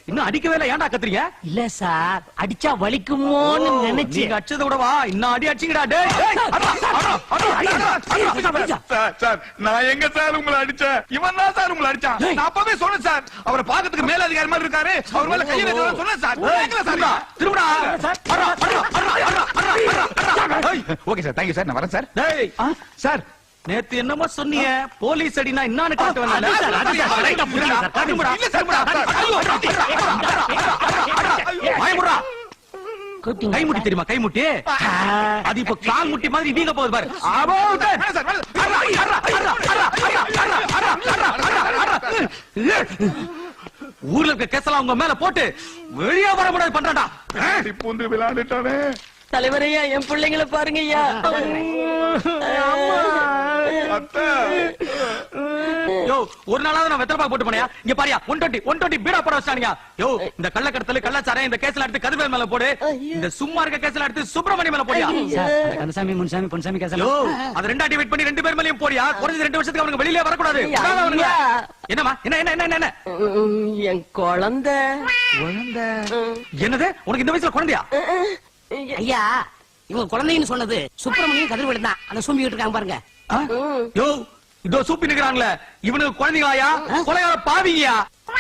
இன்னும் அடிக்கவே இல்லை, ஏன்டா கத்துறீங்க? இல்ல சார், அடிச்சா வலிக்குமோன்னு நினைச்சு. நீங்க அடிச்சத கூட வா, இன்னும் அடி அடிச்சீங்கடா. சார் நான் எங்க சார் உங்களை அடிச்சேன்? இவன் தான் சார் உங்களை அடிச்சான். நான் அப்பவே சொன்னேன் சார், அவரை பாக்கிறதுக்கு மேல அதிகாரி மாதிரி இருக்காரு, அவர் மேல கையை வைக்க சொன்னேன் சார். திரும்படா. ஓகே சார், தேங்க்யூ சார், நான் வரேன் சார். சார் நேத்து என்னமோ சொன்னீங்க, போலீஸ் அடினா என்னன்னு காட்ட வேணாம். கை முட்டி தெரியுமா? கை முட்டி அது இப்ப கால் முட்டி மாதிரி வீங்க போகுது பாரு. ஊர்ல இருக்க கேசலாம் உங்க மேல போட்டு வெளியே வர முடியாது பண்றாடா. பூந்து விளையாண்டுட்டானே. தலைவரையா, என் பிள்ளைங்களை பாருங்க ஐயா. ஒரு நாளாவது நான் வெத்தலை பாக்கு போட்டு போனியா? இங்க பாரியா, 120 பீடா போட வச்சானுங்க. யோ, இந்த கள்ளக்கடத்தல் கள்ளச்சாரம் இந்த கேஸ்ல எடுத்து கதிர்வேல் மேல போடு, இந்த சும்மா இருக்க கேஸ்ல எடுத்து சுப்பிரமணியம் மேல போடியா. கந்தசாமி முன்சாமி பொன்சாமி கேசல. யோ, அது ரெண்டா டிவைட் பண்ணி 2 பேர் மேலயும் போடியா. குறைஞ்சது 2 வருஷத்துக்கு அவனுக்கு வெளியிலே வரக்கூடாது. என்னமா? என்ன என் குழந்தை. என்னது? உனக்கு இந்த வயசுல குழந்தையா? ஐயா, இவங்க குழந்தைன்னு சொன்னது சுப்பிரமணியம் கதிர்வேல் தான். அந்த சூம்பிக்கிட்டு இருக்காங்க பாருங்க. யோ, இதோ சூப்பி நிக்கிறாங்களே, இவனுக்கு குழந்தைங்களாயா? கொலையாள பாவிங்கயா?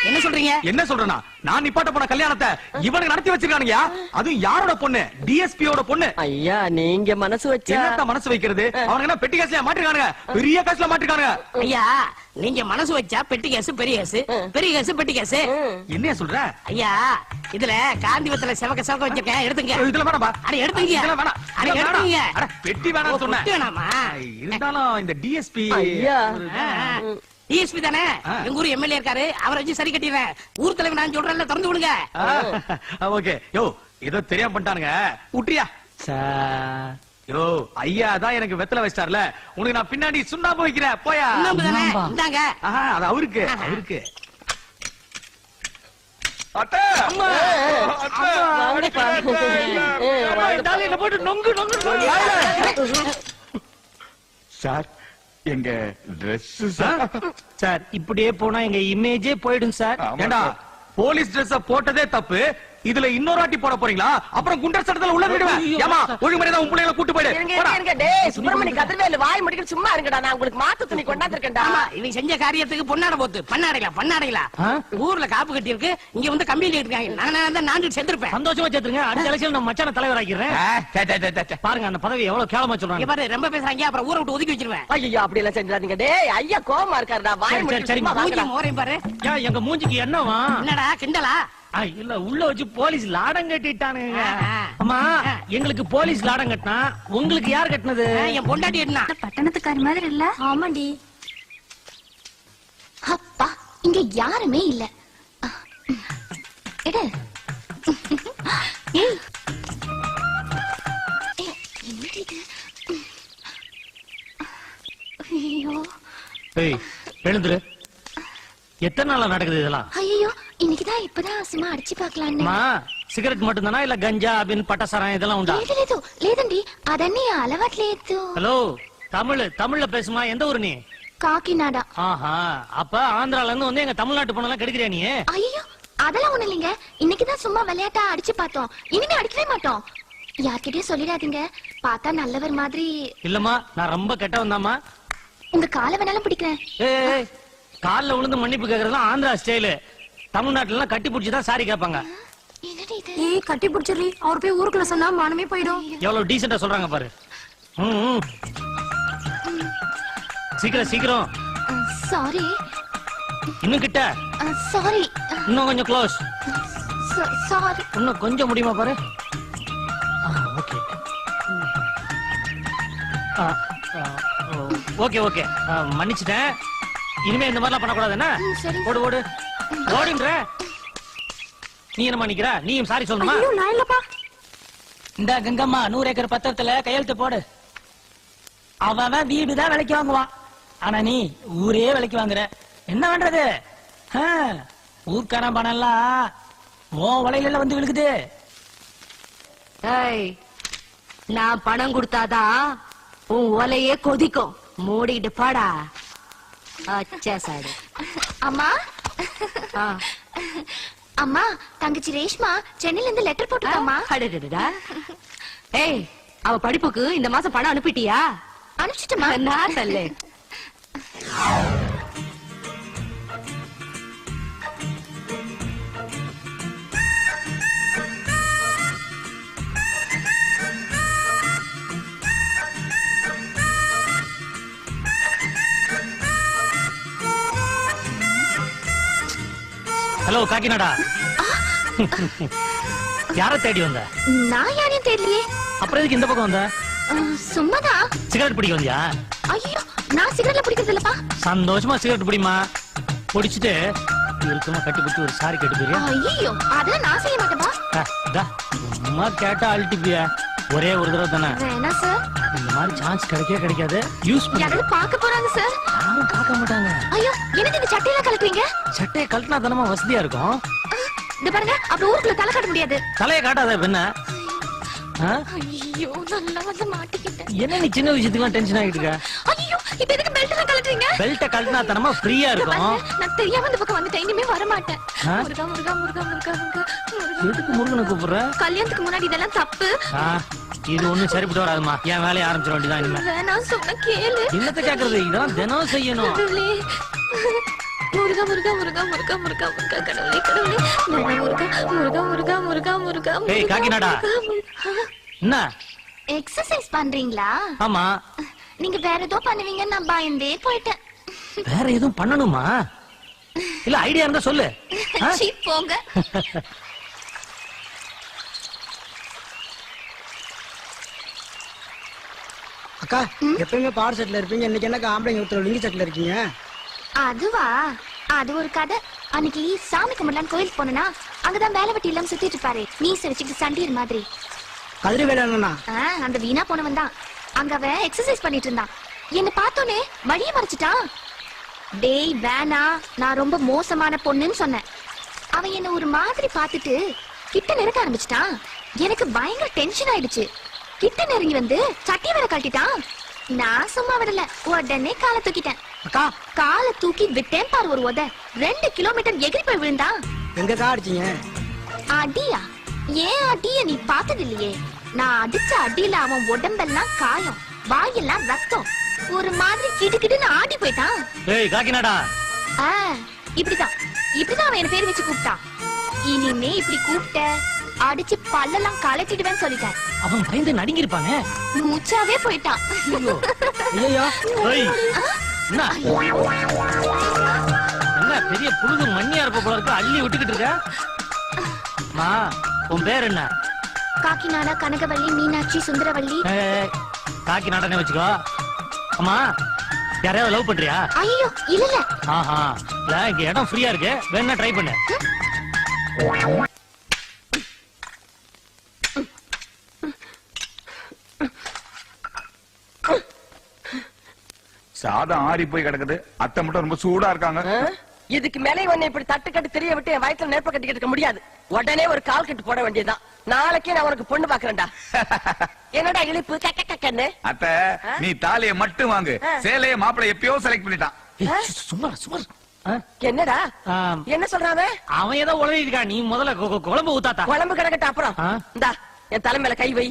என்ன சொல்றீங்க? என்ன சொல்றேன்னா, நான் நிப்பாட்ட போன கல்யாணத்தை இவனுக்கு நடத்தி வச்சிருக்கானுங்க. அதுவும் யாரோட பொண்ணு? டிஎஸ்பியோட பொண்ணு. ஐயா, நீங்க மனசு வச்சா என்னத்த மனசு வைக்கிறது? அவனுக்கு என்ன பெட்டி கேஸ்ல மாட்டிருக்கானுங்க, பெரிய கேஸ்ல மாட்டிருக்கானுங்க. ஐயா, நீங்க மனசு வச்சா பெட்டி கேஸ் பெரிய கேஸ், பெரிய கேஸ் பெட்டி கேஸ். என்ன சொல்ற? ஐயா, இதுல காந்திவத்துல செவக்க செவக்க வச்சிருக்கேன், எடுத்துங்க. இதுல வேணாம்பா. அட எடுத்துங்க. இதுல வேணாம். அட எடுத்துங்க. அட பெட்டி வேணாம்னு சொன்னேன். வேணாமா? இருந்தாலும் இந்த டிஎஸ்பி. ஐயா, டிஎஸ்பி தானே, எங்க ஊர் எம்எல்ஏ இருக்காரு, அவரை வச்சு சரி கட்டிடுறேன். ஊர் தலைவர் நான் சொல்றேன்ல, திறந்து விடுங்க. ஓகே. யோ, ஏதோ தெரியாம பண்ணிட்டானுங்க, விட்டுறியா? யோ, ஐயா தான் எனக்கு வெத்தலை வச்சிட்டார்ல, உனக்கு நான் பின்னாடி சுண்ணாம்பு வைக்கிறேன், போயா. இந்தாங்க. அது அவருக்கு. போட்டு நொங்கு நொங்கு. சார், எங்க டிரெஸ் சார், இப்படியே போனா எங்க இமேஜே போயிடும் சார். ஏண்டா, போலீஸ் டிரெஸ் போட்டதே தப்பு, இதுல இன்னொரு வாட்டி போட போறீங்களா? அப்புறம் குண்டர் சட்டத்துல உள்ள விடுவேன். ஏமா, ஒழுங்குமுறையா உன் பிள்ளைகளை கூட்டு போயிடு. இருங்க டேய், சுப்பிரமணி கதிர்வேலு வாய் முடிக்கிட்டு சும்மா இருங்கடா, நான் உங்களுக்கு மாத்து துணி கொண்டாந்துருக்கேன்டா. இவங்க செஞ்ச காரியத்துக்கு பொன்னாட போத்து பண்ணாடைகளா. ஊர்ல காப்பு கட்டி இருக்கு, இங்க வந்து கம்பியில இருக்காங்க. நான் செத்துருப்பேன். சந்தோஷமா செத்துருங்க. அடுத்த எலெக்ஷன் நம்ம மச்சான தலைவர் ஆக்கிடுறேன். பாருங்க அந்த பதவி எவ்வளவு கேவலமா சொல்றாங்க பாரு. ரொம்ப பேசுறாங்க, அப்புறம் ஊரை விட்டு ஒதுக்கி வச்சிருவேன். ஐயோ, அப்படி எல்லாம் செஞ்சாதீங்க டேய். ஐயா கோவமா இருக்காருடா, வாய் முடிக்கிட்டு மோரையும் பாரு. எங்க மூஞ்சிக்கு என்னவா? என்னடா கிண்டலா? இல்ல, உள்ள வச்சு போலீஸ் லாடம் கட்டிட்டானுங்க. அம்மா, எங்களுக்கு போலீஸ் லாடம் கட்டினா உங்களுக்கு யார் கட்டினது? என் பொண்டாட்டி என்ன பட்டணத்துக்காரி மாதிரி இல்ல? ஆமாண்டி. அப்பா, இங்க யாருமே இல்ல. எடு. ஏய், என்னடி இது? ஐயோ. ஏய், எழுந்துரு. எத்தனை நாளா நடக்குது இதெல்லாம்? ஐயோ, இன்னைக்குதான் இப்பதான் சும்மா அடிச்சு பாக்கலான்னு. సిగరెట్ மட்டும்தானா இல்ல గంజా అబిన్ పటసరం இதெல்லாம் உண்டா? లేదు లేదండి, అదన్నీ అలవాట్లేదు. ஹலோ, தமிழ்ல பேசுமா. எந்த ஊரு நீ? காக்கிநாடா. ஆஹா, அப்ப ஆந்திரால இருந்து வந்து எங்க தமிழ்நாட்டு பொண்ணெல்லாம் கெடுக்கிறியா நீ? ஐயோ, அதெல்லாம் ஒண்ணு இல்லைங்க. இன்னைக்குதான் சும்மா விளையாட்டா அடிச்சு பார்த்தோம், இனிமே அடிக்கவே மாட்டோம். யார்கிட்டயும் சொல்லிடாதீங்க, பார்த்தா நல்லவர் மாதிரி. இல்லம்மா, நான் ரொம்ப கெட்டவன் தாம்மா. உங்க காலை வேணாலும் பிடிக்கிறேன். ஏய், கால்ல விழுந்து மன்னிப்பு கேக்குறதுலாம் ஆந்திரா ஸ்டைலு. தமிழ்நாட்டுல எல்லாம் கட்டி பிடிச்சிதான் சாரி கேட்பாங்க. ஏய், கட்டி பிடிச்சிரு. அவர் போய் ஊருக்குள்ள சொன்னா மானமே போயிடும். எவ்வளவு டீசெண்டா சொல்றாங்க பாரு. சீக்கிரம். சாரி. இன்னும் கிட்ட. சாரி. இன்னும் கொஞ்சம் க்ளோஸ். சாரி. இன்னும் கொஞ்சம் முடியுமா பாரு. ஓகே ஓகே ஓகே, மன்னிச்சிட்டேன். இனிமே இந்த மாதிரிலாம் பண்ணக்கூடாது. என்ன ஓடு ஓடுன்ற. நீ என்னமா நிக்கிற? நீயும் சாரி சொல்லணுமா? நான் இல்லப்பா. இந்த கங்கம்மா 100 ஏக்கர் பத்திரத்துல கையெழுத்து போடு. அவன் வீடுதான் விலைக்கு வாங்குவான், ஆனா நீ ஊரே விலைக்கு வாங்குற. என்ன பண்றது? ஊர்க்கான பணம் எல்லாம் உன் வலையில வந்து விழுகுது. நான் பணம் கொடுத்தாதான் உன் ஒலையே கொதிக்கும். மூடிட்டு பாடா. அச்சா சாடு. அம்மா, அம்மா தங்கச்சி ரேஷ்மா சென்னையில இருந்து லெட்டர் போட்டுட்டாமா. அடடடடா. ஏய், அவ படிப்புக்கு இந்த மாசம் பணம் அனுப்பிட்டியா? அனுப்பிச்சிட்டுமா. நான் தல்லே. ஹலோ காக்கிநாடா. யார தேடி வந்த? நான் யாரையும் தெரியலையே. அப்புறம் எதுக்கு இந்த பக்கம் வந்த? சும்மாதான். சிகரெட் பிடிக்க வந்தியா? ஐயோ நான் சிகரெட்ல பிடிக்கிறது இல்லப்பா. சந்தோஷமா சிகரெட் பிடிமா. பிடிச்சிட்டு இறுக்கமா கட்டி பிடிச்சி ஒரு சாரி கேட்டு போறியா? ஐயோ அதெல்லாம் நான் செய்ய மாட்டேப்பா. சும்மா கேட்டா அழட்டிப்பியா? ஒரே ஒரு தடவை தானே. வேணா சார். இந்த மாதிரி சான்ஸ் கிடைக்காது. யூஸ் பண்ணி. யாராவது பார்க்க போறாங்க சார். யாரும் பார்க்க மாட்டாங்க. ஐயோ எனக்கு இந்த சட்டையெல்லாம் கலக்குறீங்க. சட்டையை கழட்டினா தானமா வசதியா இருக்கும். இந்த பாருங்க அப்ப ஊருக்குள்ள தலை காட்ட முடியாது. தலையை காட்டாத என்ன? ஐயோ நல்லா வந்து மாட்டிக்கிட்டேன். என்ன நீ சின்ன விஷயத்துக்கு டென்ஷன் ஆகிட்டு இருக்க? ஐயோ இப்ப எதுக்கு பெல்ட் எல்லாம் கலட்டுறீங்க? பெல்ட்ட கழட்டினா தானமா ஃப்ரீயா இருக்கும். நான் தெரியாம இந்த பக்கம் வந்துட்டேன். இனிமே வர மாட்டேன். ஆ? முருகா முருகா முருகா முருகா முருகா எதுக்கு முருகனை கூப்பிடுற? கல்யாணத்துக்கு முன்னாடி இதெல்லாம் தப்பு. இது ஒண்ணும் சரிப்பட்டு வராதுமா. என் வேலையை ஆரம்பிச்சிட வேண்டியதான் இனிமே. வேணாம் சொன்ன கேளு. என்னத்த கேக்குறது? இதெல்லாம் தினம் செய்யணும். கடவுளே. முருகா முருகா முருகா முருகா முருகா முருகா கடவுளே கடவுளே முருகா முருகா முருகா முருகா முருகா. ஏய், காக்கிநாடா. என்ன எக்ஸசைஸ் பண்றீங்களா? ஆமா. நீங்க வேற ஏதோ பண்ணுவீங்கன்னு நான் பயந்தே போயிட்டேன். வேற எதுவும் பண்ணணுமா? இல்ல ஐடியா இருந்தா சொல்லு. சீ, போங்க. அக்கா எப்பயுமே பாவாடை செட்ல இருப்பீங்க, இன்னைக்கு என்னக்கா ஆம்பளைங்க ஒருத்தர் லுங்கி செட்ல இருக்கீங்க? அதுவா? அது ஒரு கதை. அன்னைக்கு சாமி கும்பிடலான்னு கோயிலுக்கு போனா அங்கதான் வேலை வெட்டி இல்லாம சுத்திட்டு இருப்பாரு. மீச வச்சுக்கிட்டு சண்டியர் மாதிரி. கதிரி வேலை என்னன்னா? அந்த வீணா போனவன் தான். அங்க அவன் எக்ஸசைஸ் பண்ணிட்டு இருந்தான். என்ன பார்த்தோன்னே வழிய மறைச்சிட்டான். டேய் வேணா, நான் ரொம்ப மோசமான பொண்ணுன்னு சொன்னேன். அவன் என்ன ஒரு மாதிரி பார்த்துட்டு கிட்ட நெருங்க ஆரம்பிச்சிட்டான். எனக்கு பயங்கர டென்ஷன் ஆயிடுச்சு. கிட்ட நெருங்கி வந்து சட்டி வேற கட்டிட்டான். நான் சும்மா விடல, உடனே காலை தூக்கிட்டேன். அக்கா காலை தூக்கி விட்டேன் பாரு ஒரு உத. 2 கிலோமீட்டர் எகிரி போய் விழுந்தான். எங்கக்கா அடிச்சீங்க? அடியா? ஏன் அடிய நீ பார்த்தது இல்லையே? நான் அடிச்ச அடியில அவன் உடம்பெல்லாம் காயம், வாயெல்லாம் ரத்தம். ஒரு மாதிரி கிடுகிடுன்னு ஆடி போயிட்டான். ஏய் காக்கிநாடா. இப்படிதான் அவன் என்ன பேர் வச்சு கூப்பிட்டான். இனிமே இப்படி கூப்பிட்ட அடிச்சு பல்லெல்லாம் கலட்டிடுவேன்னு சொல்லிட்டான். அவன் பயந்து நடுங்கிருப்பாங்க. மூச்சாவே போயிட்டான். ஐயோ ஏய், என்ன என்ன பெரிய புழுது மண்ணியா இருப்ப போல இருக்கு. அள்ளி விட்டுக்கிட்டு இருக்க. மா, உன் பேர் என்ன? காக்கிநாடா, கனகவள்ளி, மீனாட்சி, சுந்தரவள்ளி. காக்கிநாடனே வச்சுக்கோ. அம்மா, யாரையாவது லவ் பண்றியா? ஐயோ இல்ல இல்ல. ஆஹா, இல்ல இங்க இடம் ஃப்ரீயா இருக்கு, வேணா ட்ரை பண்ணு. சாதம் ஆறி போய் கிடக்குது. அத்தை மட்டும் ரொம்ப சூடா இருக்காங்க. இதுக்கு மேலே உன்னை இப்படி தட்டு கட்டு தெரிய விட்டு என் வயித்துல நெருப்ப கட்டிக்கிட்டு இருக்க முடியாது. உடனே ஒரு கால் கட்டு போட வேண்டியதுதான். நாளைக்கே நான் உனக்கு பொண்ணு பாக்குறேன்டா. என்னடா இழிப்பு கக்க கக்கன்னு. அத்தை, நீ தாலியை மட்டும் வாங்கு. சேலைய மாப்பிள்ளை எப்பயோ செலக்ட் பண்ணிட்டான். சும்மா சும்மா. என்னடா என்ன சொல்றான்? அவன் ஏதோ உளறி இருக்கா. நீ முதல்ல குழம்பு ஊத்தாத்தா. குழம்பு கிடக்கட்ட அப்புறம் இந்தா என் தலை மேல கை வை.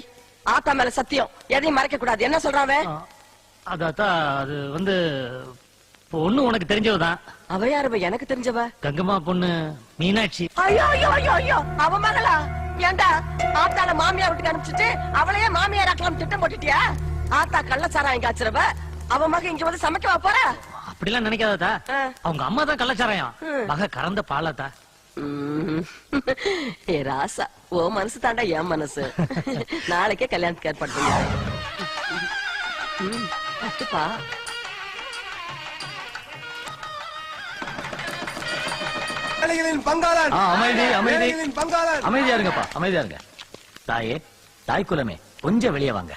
ஆத்தா மேல சத்தியம், எதையும் மறைக்க கூடாது. என்ன சொல்றான்? அதாத்தா, அது வந்து பொண்ணு உனக்கு தெரிஞ்சவதான். அவ யாரு? எனக்கு தெரிஞ்சவ கங்கம்மா பொண்ணு மீனாட்சி. ஐயோ ஐயோ ஐயோ ஐயோ, அவ மகளா? ஏண்டா ஆத்தால மாமியார் வீட்டுக்கு அனுப்பிச்சிட்டு அவளையே மாமியார் ஆக்கலாம் திட்டம் போட்டுட்டியா? ஆத்தா கள்ளச்சாராயம் காய்ச்சறவ அவ மக இங்க வந்து சமைக்கவா போற? அப்படிலாம் நினைக்காதா. அவங்க அம்மா தான் கள்ளச்சாராயம். மக கறந்த பாலாத்தா. ஏ ராசா, ஓ மனசு தாண்டா என் மனசு. நாளைக்கே கல்யாணத்துக்கு ஏற்பாடு பண்ணிப்பா. அமைதியா இருங்கப்பா, அமைதியா இருங்க. தாயே, தாய் குலமே, கொஞ்சம் வெளியே வாங்க.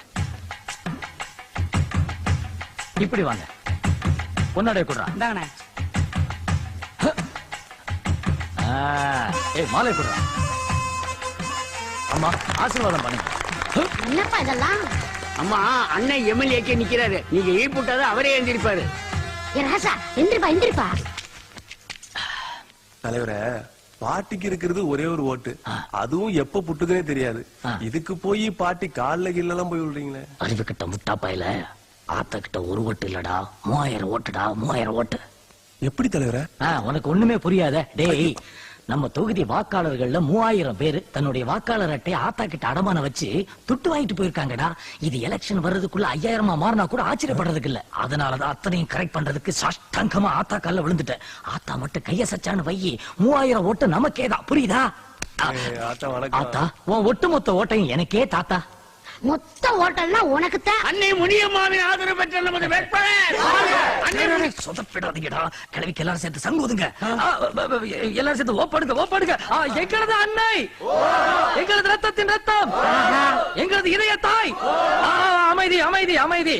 இப்படி வாங்க. பொண்ணாடைய குடுறான். ஏய், மாலை குடுறான். அம்மா, ஆசீர்வாதம் பண்ணுங்க. என்னப்பா இதெல்லாம்? அம்மா, அண்ணன் எம்எல்ஏக்கே நிக்கிறாரு. நீங்க ஈடுபட்டாத அவரே எழுந்திருப்பாரு. ராசா எந்திரிப்பா எந்திரிப்பா. தலைவரே, பாட்டிக்கு இருக்கிறது ஒரே ஒரு ஓட்டு, அதுவும் எப்ப புட்டுக்குனே தெரியாது. இதுக்கு போய் பாட்டி கால்ல கீழெல்லாம் போய் விடுறீங்களே. அறிவு கிட்ட முட்டா பாயில, ஆத்த கிட்ட ஒரு ஓட்டு இல்லடா, 3000 ஓட்டுடா, 3000 ஓட்டு. எப்படி தலைவரே? உனக்கு ஒண்ணுமே புரியாத டேய். நம்ம தொகுதி வாக்காளர்கள்ல 3000 பேரு தன்னுடைய வாக்காளர் அட்டை ஆத்தா கிட்ட அடமான வச்சு துட்டு வாங்கிட்டு போயிருக்காங்கடா. இது எலெக்ஷன் வர்றதுக்குள்ள 5000 மாறினா கூட ஆச்சரியப்படுறதுக்கு இல்ல. அதனாலதான் அத்தனையும் கரெக்ட் பண்றதுக்கு சாஷ்டாங்கமா ஆத்தா கால்ல விழுந்துட்ட. ஆத்தா மட்டும் கைய சச்சான்னு வையி, 3000 ஓட்டு நமக்கேதான். புரியுதா? ஆத்தா, உன் ஒட்டுமொத்த ஓட்டையும் எனக்கே தாத்தா. மொத்த ஓட்டல்னா உனக்குத்தான். அன்னை முனியம்மாவின் ஆதரவு பெற்ற நமது வேட்பாளர். சொதப்பிடாதீங்கடா, கிழவிக்கு எல்லாரும் சேர்த்து சங்குதுங்க. எல்லாரும் சேர்த்து ஓப்பாடுங்க, ஓப்பாடுங்க. எங்களது அன்னை, எங்களது ரத்தத்தின் ரத்தம், எங்களது இதய தாய். அமைதி, அமைதி, அமைதி.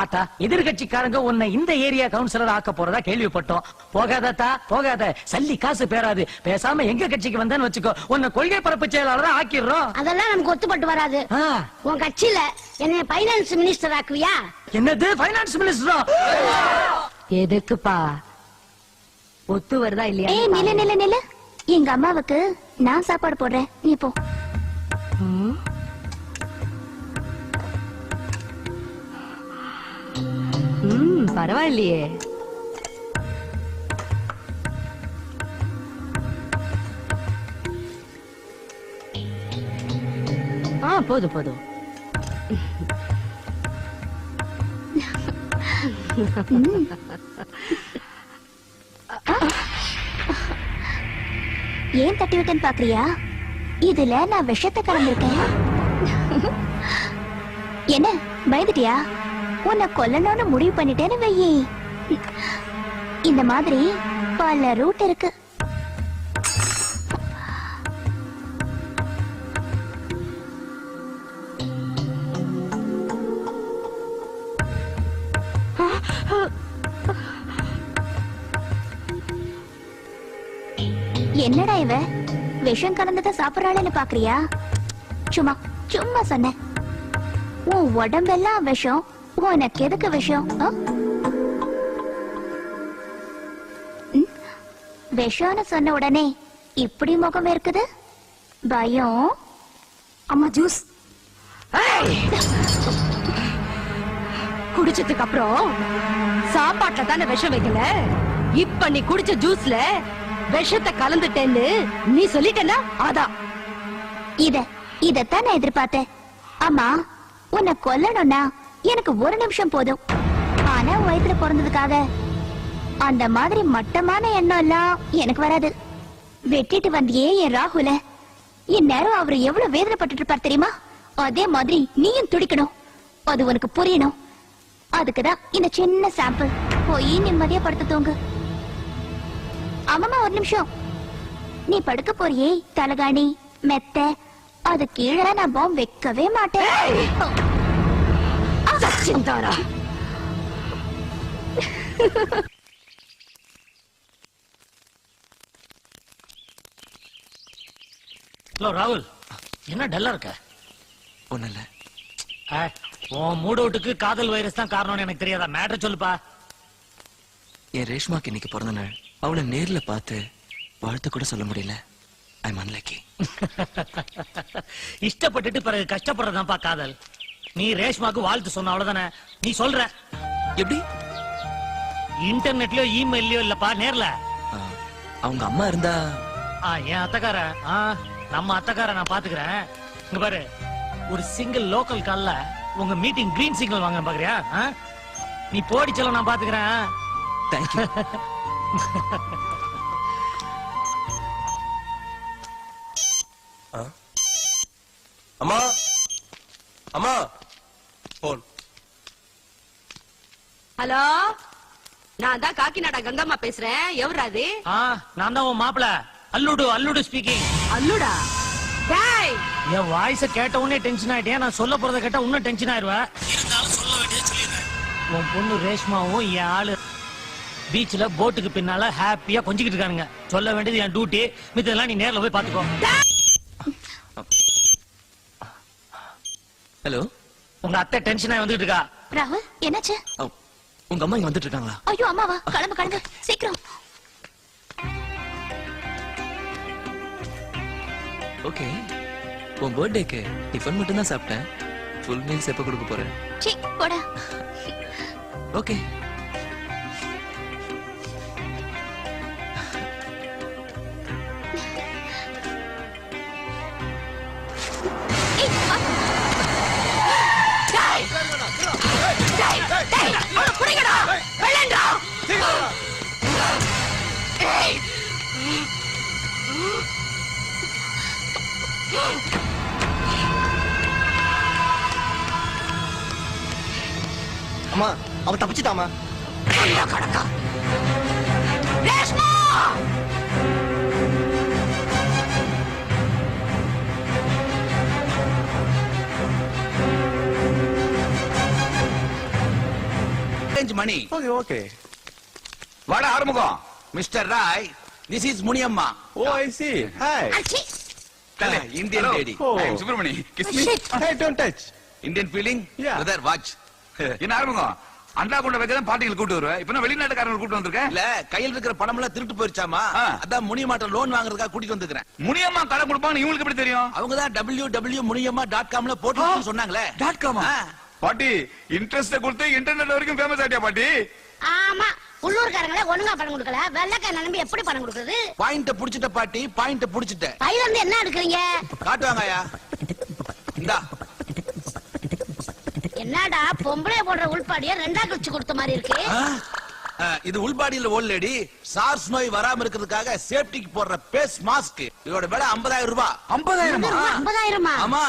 ஆத்தா, எதிர்கட்சிக்காரங்க உன்னை இந்த ஏரியா கவுன்சிலர் ஆக்க போறதா கேள்விப்பட்டோம். போகாதா, போகாத. சல்லி காசு பேராது. பேசாம எங்க கட்சிக்கு வந்தேன்னு வச்சுக்கோ, உன்னை கொள்கை பரப்பு செயலாளரா ஆக்கிடுறோம். அதெல்லாம் நமக்கு ஒத்துப்பட்டு வராது. உன் கட்சியில என்ன பைனான்ஸ் மினிஸ்டர் ஆக்குவியா? என்னது பைனான்ஸ் மினிஸ்டரா? எதுக்குப்பா? ஒத்து வருதா இல்லையா? ஏய், நில்லு நில்லு நில்லு. எங்க அம்மாவுக்கு நான் சாப்பாடு போடுறேன், நீ போ. பரவாயில்லையே. போதும் போதும். ஏன் தட்டி விட்டேன்னு பாக்குறியா? இதுல நான் விஷத்தை கலந்துருக்கேன். என்ன பயந்துட்டியா? உன்னை கொல்லணும்னு முடிவு பண்ணிட்டேன்னு வையி. இந்த மாதிரி பல ரூட் இருக்கு. என்னடா இவ விஷம் கலந்தத சாப்பிடறாளேன்னு பாக்குறியா? சும்மா சும்மா சொன்னேன். உன் உடம்பெல்லாம் விஷம், உனக்கு எதுக்கு விஷம்? விஷம்னு சொன்ன உடனே இப்படி முகம் இருக்குது. பயம். அம்மா ஜூஸ் குடிச்சதுக்கு அப்புறம் சாப்பாட்டுல தானே விஷம் வைக்கல. இப்ப நீ குடிச்ச ஜூஸ்ல விஷத்தை கலந்துட்டேன்னு நீ சொல்லிட்டேன்னா அதான். இதத்தான் நான் எதிர்பார்த்தேன். அம்மா, உன்னை கொல்லணும்னா எனக்கு ஒரு நிமிஷம் போதும். ஆனா வயிற்றுல பிறந்ததுக்காக அந்த மாதிரி மட்டமான எண்ணம் எல்லாம் எனக்கு வராது. வெட்டிட்டு வந்தியே என் ராகுல, என் நேரம் அவரு எவ்வளவு வேதனைப்பட்டு இருப்பார் தெரியுமா? அதே மாதிரி நீயும் துடிக்கணும். அது உனக்கு புரியணும். அதுக்குதான் இந்த சின்ன சாம்பிள். போய் நிம்மதியா படுத்து தூங்கு. ஆமாமா, ஒரு நிமிஷம். நீ படுக்க போறியே தலகாணி மெத்த, அது கீழே நான் பாம்பு வைக்கவே மாட்டேன். சச்சின்தாரா. ஹலோ ராகுல், என்ன டல்லா இருக்க? ஒண்ணு இல்ல. உன் மூட் அவுட்டுக்கு காதல் வைரஸ் தான் காரணம்னு எனக்கு தெரியாதா? மேட்டர் சொல்லுப்பா. என் ரேஷ்மாக்கு இன்னைக்கு பிறந்த நாள். அவளை நேர்ல பார்த்து வாழ்த்து கூட சொல்ல முடியல. ஐ அம் அன்லக்கி. இஷ்டப்பட்டுட்டு பிறகு கஷ்டப்படுறதான்ப்பா காதல். நீ ரேஷ்மாக்கு வாழ்த்து சொன்ன அவ்வளவுதானே? நீ சொல்ற எப்படி? இன்டர்நெட்லயோ இமெயில்லயோ இல்லப்பா, நேர்ல. அவங்க அம்மா இருந்தா என் அத்தக்கார, நம்ம அத்தக்கார நான் பாத்துக்கிறேன். இங்க பாரு, ஒரு சிங்கிள் லோக்கல் கால்ல உங்க மீட்டிங் கிரீன் சிக்னல் வாங்க பாக்குறியா? நீ போடி சொல்ல, நான் பாத்துக்கிறேன். தேங்க்யூ. அம்மா, அம்மா, போன். ஹலோ, நான் தான் காக்கிநாடா கங்கம்மா பேசுறேன். எவராது? நான் தான் உன் மாப்பிள அல்லுடு. அல்லுடு ஸ்பீக்கிங். அல்லுடா? டேய், என் வாய்ஸ கேட்ட உடனே டென்ஷன் ஆயிட்டேன். நான் சொல்ல போறத கேட்டா இன்னும் டென்ஷன் ஆயிருவேன். இருந்தாலும் சொல்ல வேண்டியது சொல்லிடுறேன். உன் பொண்ணு ரேஷ்மாவும் என் ஆளு பீச்ல போட்டுக்கு பின்னால ஹாப்பியா கொஞ்சிக்கிட்டு இருக்கானுங்க. சொல்ல வேண்டியது என் டியூட்டி. மித்ததெல்லாம் நீ நேர்ல போய் பாத்துக்கோ. ஹலோ, உங்க அத்தை டென்ஷன் ஆகி வந்துட்டு இருக்கா. ராகுல், என்னாச்சு? உங்க அம்மா இங்க வந்துட்டு இருக்காங்களா? ஐயோ, அம்மாவா? கிளம்பு கிளம்பு சீக்கிரம். ஓகே, உன் பர்த்டேக்கு டிஃபன் மட்டும் தான் சாப்பிட்டேன். ஃபுல் மீல்ஸ் எப்ப கொடுக்க போறேன்? சீ போடா. ஓகே. ஏய், வா. டேய் டேய் அவனை புடிங்கடா, வெள்ளேண்டா. ஏய் அம்மா அவ தப்பிச்சிட்டாமா. கொல்ல கடக்கா. ரேஷ்மா மணி. Okay okay. வாடா Arumugam. Mister Roy, this is Muniyamma. Oh I see. Hi. அச்சி. Indian lady. Oh. Subramani, kiss me. Hey, don't touch. Indian feeling. Yeah. Brother watch. என்ன ஆறுமுகம், அண்டா கொண்ட வைக்க தான் பாட்டிகள் கூட்டு வருவேன். இப்ப நான் வெளிநாட்டுக்காரங்க கூட்டு வந்திருக்கேன். இல்ல, கையில் இருக்கிற பணம் எல்லாம் திருட்டு போயிருச்சாமா, அதான் முனியம்மாட்ட லோன் வாங்குறதுக்காக கூட்டிட்டு வந்துக்கிறேன். முனியம்மா கடன் கொடுப்பாங்க, இவங்களுக்கு எப்படி தெரியும்? அவங்க தான் www.muniyamma.com போட்டு சொன்னாங்களே. .com. பாட்டி இன்ட்ரெஸ்ட் கொடுத்து இன்டர்நெட் வரைக்கும் ஃபேமஸ் ஆயிட்டியா பாட்டி? ஆமா, உள்ளூர்காரங்களே ஒழுங்கா பணம் கொடுக்கல, வெள்ளக்கார நம்பி எப்படி பணம் கொடுக்குறது? பாயிண்ட புடிச்சிட்ட பாட்டி, பாயிண்ட புடிச்சிட்ட. கையில இருந்து என்ன எடுக்கிறீங்க? காட்டுவாங்கயா. இந்தா. என்னடா பொம்பளை போடுற உள்பாடிய ரெண்டா கழிச்சு கொடுத்த மாதிரி இருக்கு. இது உள்பாடியில ஓல் லேடி, சார்ஸ் நோய் வராம இருக்கிறதுக்காக சேஃப்டிக்கு போடுற பேஸ் மாஸ்க். இதோட விலை 50,000 ரூபாய். 50,000? ஆமா.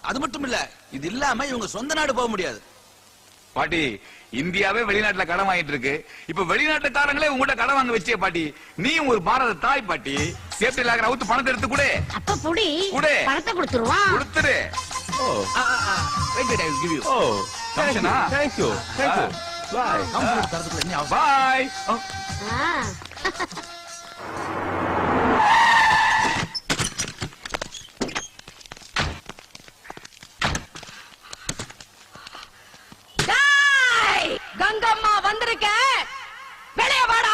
அது மட்டும் இல்ல, இது இல்லாம இவங்க சொந்த நாடு போக முடியாது. பாட்டி இந்தியாவே வெளிநாட்டுல கடன் வாங்கிட்டு இருக்கு. இப்ப வெளிநாட்டுக்காரங்களே உங்ககிட்ட கடன் வாங்க வச்சே பாட்டி. நீ ஒரு பாரத தாய் பாட்டி. சேஃப்டி லாகர் அவுத்து பணத்தை எடுத்து கொடு. அப்ப புடி கொடு. பணத்தை கொடுத்துருவான். கொடுத்துரு. Oh. Wait, I will give you. Oh. Thank you. Function, Thank you. Thank you. Bye. Computer தரதுக்குள்ள என்ன ஆகும்? பாய். கங்கம்மா வந்திருக்க, வெளிய வாடா.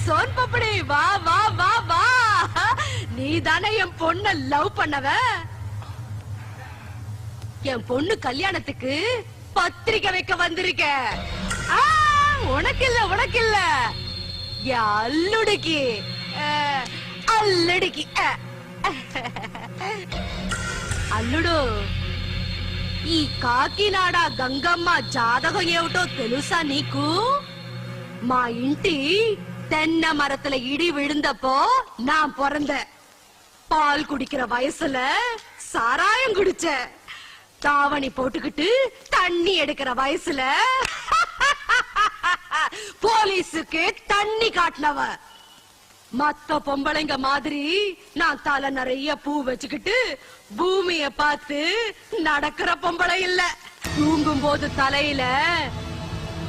சோன் பப்படி, வா வா வா வா. நீ தானே என் பொண்ண லவ் பண்ணவ? என் பொண்ணு கல்யாணத்துக்கு பத்திரிக்கை வைக்க வந்திருக்க. உனக்கு இல்ல, உனக்கு இல்ல, என் அல்லுடிக்கு. அல்லுடிக்கு. అల్లుడు ఈ కాకినాడ గంగమ్మ జాతకం ఏమిటో తెలుసా నీకు? మా ఇంటి தென்னை மரத்துல இடி விழுந்தப்போ நான் பிறந்தேன். பால் குடிக்கிற வயசுல சாராயம் குடிச்ச. தாவணி போட்டுக்கிட்டு தண்ணி எடுக்கிற வயசுல போலீஸுக்கு தண்ணி காட்டினவ. மத்த பொம்பளைங்க மாதிரி நான் தலை நிறைய பூ வச்சுக்கிட்டு பூமிய பார்த்து நடக்கிற பொம்பளை இல்ல. தூங்கும் போது தலையில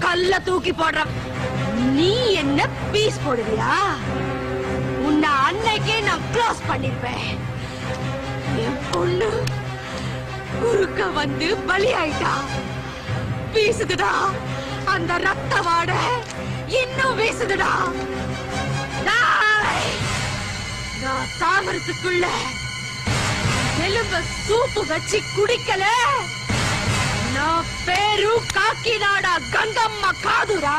கல்ல தூக்கி போடுற. நீ என்ன பீஸ் போடுவியா? உன்னை அன்னைக்கே நான் க்ளோஸ் பண்ணிருப்பேன். என் பொண்ணு குறுக்க வந்து பலியாயிட்டா. வீசுதுடா அந்த ரத்த வாட, இன்னும் வீசுதுடா. நான் சாமரத்துக்குள்ள எலும்ப சூப்பு வச்சு குடிக்கல. நான் பேரு காக்கிநாடா கங்கம்மா காதுரா.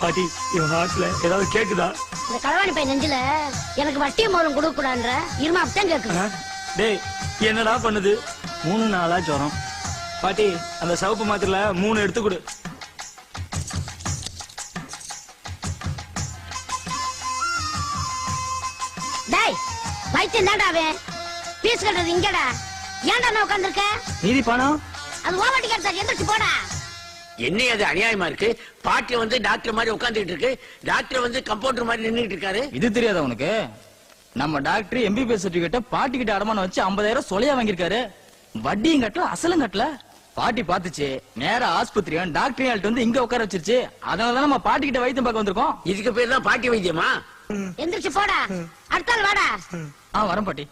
பாட்டி இவன் ஹார்ட்ல ஏதாவது கேக்குதா? இந்த களவாணி பை நெஞ்சில எனக்கு வட்டிய மூலம் கொடுக்க கூடாதுன்ற இருமா அப்பதான் கேக்குது. டேய் என்னடா பண்ணுது? 3 நாளா ஜுரம். பாட்டி அந்த சவுப்பு மாத்திரல 3 எடுத்து கொடு. டேய் பைத்தியம் தாண்டாவே. பீஸ் கட்டுறது இங்கடா. ஏன்டா நான் உட்கார்ந்திருக்க? மீதி பணம் அது ஓவட்டி கட்ட எந்திரிச்சு போடா. என்ன அது அநியாயமா இருக்கு? பாட்டி வந்து டாக்டர் மாதிரி உட்கார்ந்துட்டு இருக்கு, டாக்டர் வந்து கம்பவுண்டர் மாதிரி நின்னுட்டு இருக்காரு. இது தெரியாதா உனக்கு? நம்ம டாக்டர் MBBS சர்டிபிகேட்ட பாட்டி கிட்ட அடமானம் வச்சு 50,000 சொலையா வாங்கியிருக்காரு. வட்டியும் கட்டல, அசலும் கட்டல. பாட்டி பாத்துச்சு நேரா ஆஸ்பத்திரியும் டாக்டர் வந்து இங்க உட்கார வச்சிருச்சு. அதனாலதான் நம்ம பாட்டி கிட்ட வைத்தியம் பார்க்க வந்திருக்கோம். இதுக்கு பேர் தான் பாட்டி வைத்தியமா? எந்திரிச்சு போடா, அடுத்தாள் வாடா. வரேன் பாட்டி.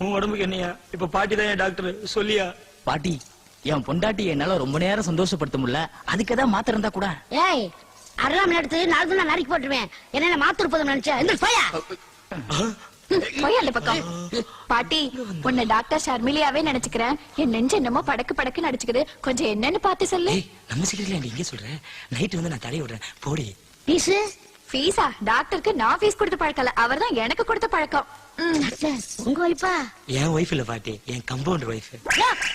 உன் உடம்புக்கு என்னையா? இப்ப பாட்டி தான் டாக்டர் சொல்லியா? பாட்டி, என் பொண்டாட்டி என்னால ரொம்ப நேரம் சந்தோஷப்படுத்த முடியல, அதுக்கு ஏதாவது மாத்திரம் இருந்தா கூட. ஏய், அருளாம எடுத்து நாலு நான் நறுக்கி போட்டுருவேன். என்ன மாத்து இருப்பதும் நினைச்சா எந்திரிச்சு போயா. போய் அந்த பக்கம். பாட்டி, உன்னை டாக்டர் ஷர்மிலியாவே நினைச்சுக்கிறேன். என் நெஞ்சு என்னமோ படக்கு படக்கு நடிச்சுக்குது. கொஞ்சம் என்னன்னு பார்த்து சொல்லு. நம்ம சீக்கிரம் இங்க சொல்றேன். நைட் வந்து நான் தடவி விடுறேன். போடி. பீஸ் ஃபீஸா? டாக்டருக்கு நான் ஃபீஸ் கொடுத்த பழக்கல, அவர்தான் எனக்கு கொடுத்த பழக்கம். உங்க வைப்பா? என் ஒய்ஃப் இல்ல பாட்டி, என் கம்பவுண்டர் ஒய்ஃப்.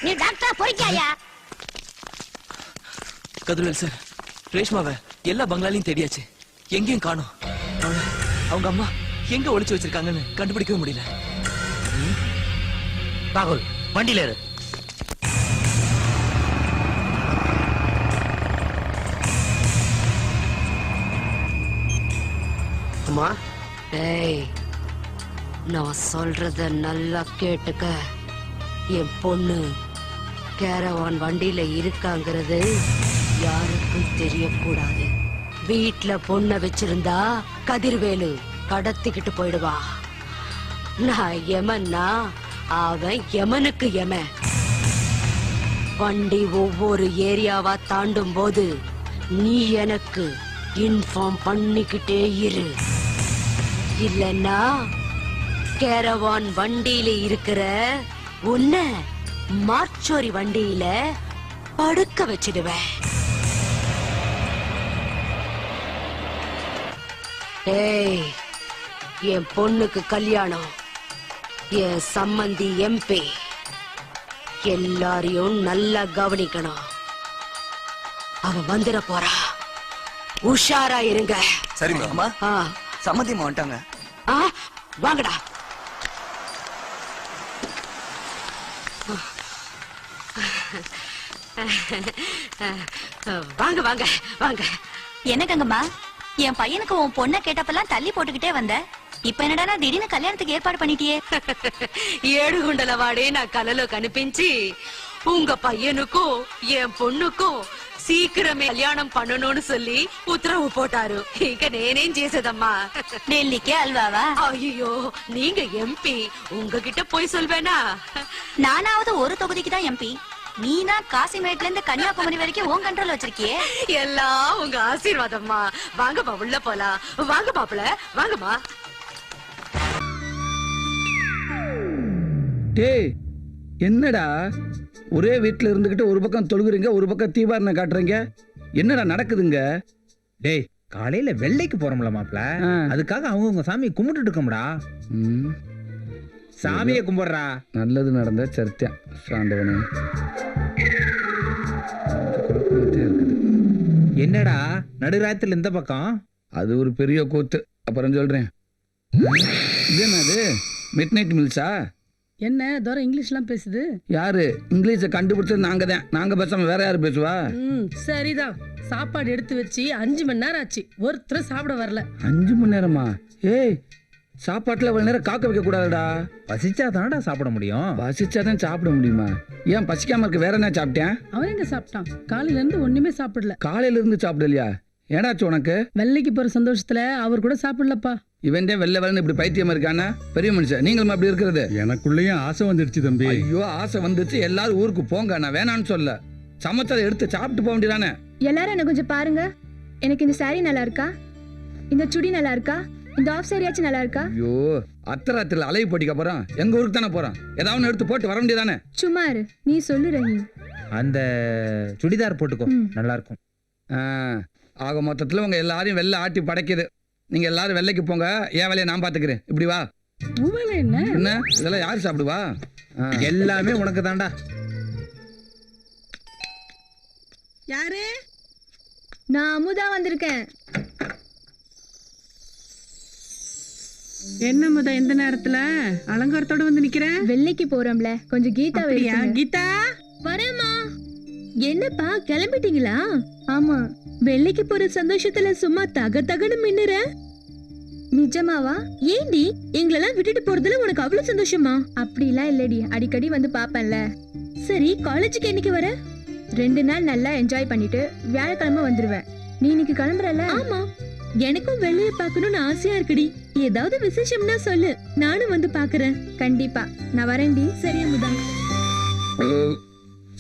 நீ டாக்டரா பொறிக்காயா? கதிரவேல் சார், ரேஷ்மாவை எல்லா பங்களாலையும் தேடியாச்சு, எங்கேயும் காணோம். அவங்க அம்மா எங்க ஒளிச்சு வச்சிருக்காங்கன்னு கண்டுபிடிக்கவே முடியல. ராகுல், வண்டியில ஏறு. அம்மா, ஏய், நான் சொல்றத நல்லா கேட்டுக்க. என் பொண்ணு கேரவான் வண்டியில இருக்காங்கிறது யாருக்கும் தெரியக்கூடாது. வீட்ல பொண்ண வச்சிருந்தா கதிர்வேலு கடத்திக்கிட்டு போயிடுவா. நான் யமன்னா அவன் யமனுக்கு யமன். வண்டி ஒவ்வொரு ஏரியாவா தாண்டும் போது நீ எனக்கு இன்ஃபார்ம் பண்ணிக்கிட்டே இரு. இல்லன்னா கேரவான் வண்டியில இருக்கிற உன்ன மார்ச்சோரி வண்டியில படுக்க வச்சிடுவேன். ஏய், என் பொண்ணுக்கு கல்யாணம். என் சம்மந்தி எம்பி. எல்லாரையும் நல்லா கவனிக்கணும். அவ வந்துட போறா, உஷாரா இருங்க. சரிம்மா. அம்மா, சம்மந்தியம்மா வந்துட்டாங்க. வாங்கடா. வாங்க வாங்க வாங்க. என்ன கங்கம்மா, என் பையனுக்கு உன் பொண்ணை கேட்டப்பெல்லாம் தள்ளி போட்டுக்கிட்டே வந்த, இப்ப என்னடா திடீர்னு கல்யாணத்துக்கு ஏற்பாடு பண்ணிட்டியே? ఏడుగుండల వాడే నా కలలో కనిపించి உங்க பையனுக்கும் என் பொண்ணுக்கும் சீக்கிரமே கல்யாணம் பண்ணணும்னு சொல்லி உத்தரவு போட்டாரு. இங்க நேனேம் చేసేదమ్మా. டெல்லிக்கே அல்வாவா? ஐயோ, நீங்க எம்பி, உங்ககிட்ட போய் சொல்வேனா? நானாவது ஒரு தொகுதிக்கு தான் எம்பி, நீனா காசிமேட்ல இருந்து கன்னியாகுமரி வரைக்கும் உன் கண்ட்ரோல் வச்சிருக்கியே. எல்லாம் உங்க ஆசீர்வாதம்மா. வாங்கம்மா, உள்ள போலாம். வாங்க மாப்பிள, வாங்கம்மா. டேய், என்னடா ஒரே வீட்டுல இருந்துகிட்டு ஒரு பக்கம் தொழுகுறீங்க, ஒரு பக்கம் தீபாரணை காட்டுறீங்க, என்னடா நடக்குதுங்க? டேய், காலையில வெள்ளைக்கு போறோம்ல மாப்ள, அதுக்காக அவங்க சாமியை கும்பிட்டுட்டு இருக்கோம்டா. சாமியை கும்பிடுறா. நல்லது நடந்த சர்த்தியம் சாண்டவனே. என்னடா நடுராத்திரில இந்த பக்கம்? அது ஒரு பெரிய கூத்து, அப்புறம் சொல்றேன். இது என்னது, மிட் நைட் மில்ஸா? என்ன தோற இங்கிலீஷ்லாம் பேசுது? யாரு இங்கிலீஷை கண்டுபிடிச்சது? நாங்க தான். நாங்க பேசாம வேற யாரு பேசுவா? சரிதான். சாப்பாடு எடுத்து வச்சு 5 மணி நேரம் ஆச்சு, ஒருத்தர் சாப்பிட வரல. 5 மணி நேரமா? ஏய், சாப்பாட்டுல அவ்வளவு நேரம் காக்க வைக்க கூடாதுடா. பசிச்சா தானடா சாப்பிட முடியும். பசிச்சாதான் சாப்பிட முடியுமா? ஏன் பசிக்காம இருக்க? வேற என்ன சாப்பிட்டேன்? அவன் எங்க சாப்பிட்டான்? காலையில இருந்து ஒண்ணுமே சாப்பிடல. காலையில இருந்து சாப்பிடலையா? ஏடாச்சு உனக்கு? வெள்ளைக்கு போற சந்தோஷத்துல அவர் கூட சாப்பிடலப்பா. இவன் வெள்ளை வெள்ளன்னு இப்படி பைத்தியமா இருக்கானா? பெரிய மனுஷன் நீங்களும் அப்படி இருக்கிறது? எனக்குள்ளேயும் ஆசை வந்துடுச்சு தம்பி. ஐயோ, ஆசை வந்துச்சு. எல்லாரும் ஊருக்கு போங்க, நான் வேணான்னு சொல்ல. சமைச்சதை எடுத்து சாப்பிட்டு போக வேண்டியதானே? எல்லாரும் என்ன கொஞ்சம் பாருங்க. எனக்கு இந்த சாரி நல்லா இருக்கா? இந்த சுடி நல்லா இருக்கா? இந்த ஆஃப் சாரியாச்சும் நல்லா இருக்கா? ஐயோ, அத்தராத்திரில அலைவு போட்டிக்க போறோம். எங்க ஊருக்கு தானே போறோம், ஏதாவது ஒன்று எடுத்து போட்டு வர வேண்டியதானே? சும்மா இரு, நீ சொல்லு ரஹீம். அந்த சுடிதார் போட்டுக்கோ, நல்லா இருக்கும். ஆக மொத்தத்துல உங்க எல்லாரையும் வெள்ளை ஆட்டி படைக்குது. நீங்க எல்லாரும் வெள்ளைக்கு போங்க, என் வேலையை நான் பாத்துக்கிறேன். இப்படி வா. என்ன என்ன இதெல்லாம் யாரு சாப்பிடுவா? எல்லாமே உனக்கு தான்டா. யாரு? நான் அமுதா வந்திருக்கேன். என்ன முத இந்த நேரத்துல அலங்காரத்தோட வந்து நிக்கிறேன்? வெள்ளைக்கு போறோம்ல, கொஞ்சம் கீதா அப்படியா? கீதா வரேம்மா. என்னப்பா கிளம்பிட்டீங்களா? ஆமா, வெள்ளைக்கு போற சந்தோஷத்துல சும்மா தக தகன்னு மின்னுற. நிஜமாவா? ஏண்டி எங்களெல்லாம் விட்டுட்டு போறதுல உனக்கு அவ்வளவு சந்தோஷமா? அப்படிலாம் இல்லடி, அடிக்கடி வந்து பாப்பேன்ல. சரி காலேஜுக்கு என்னைக்கு வர? 2 நாள் நல்லா என்ஜாய் பண்ணிட்டு வியாழக்கிழமை வந்துருவேன். நீ இன்னைக்கு கிளம்புறல? ஆமா. எனக்கும் வெளிய பார்க்கணும்னு ஆசையா இருக்குடி. ஏதாவது விசேஷம்னா சொல்லு, நானும் வந்து பாக்குறேன். கண்டிப்பா நான் வரேன்டி. சரி அமுதா.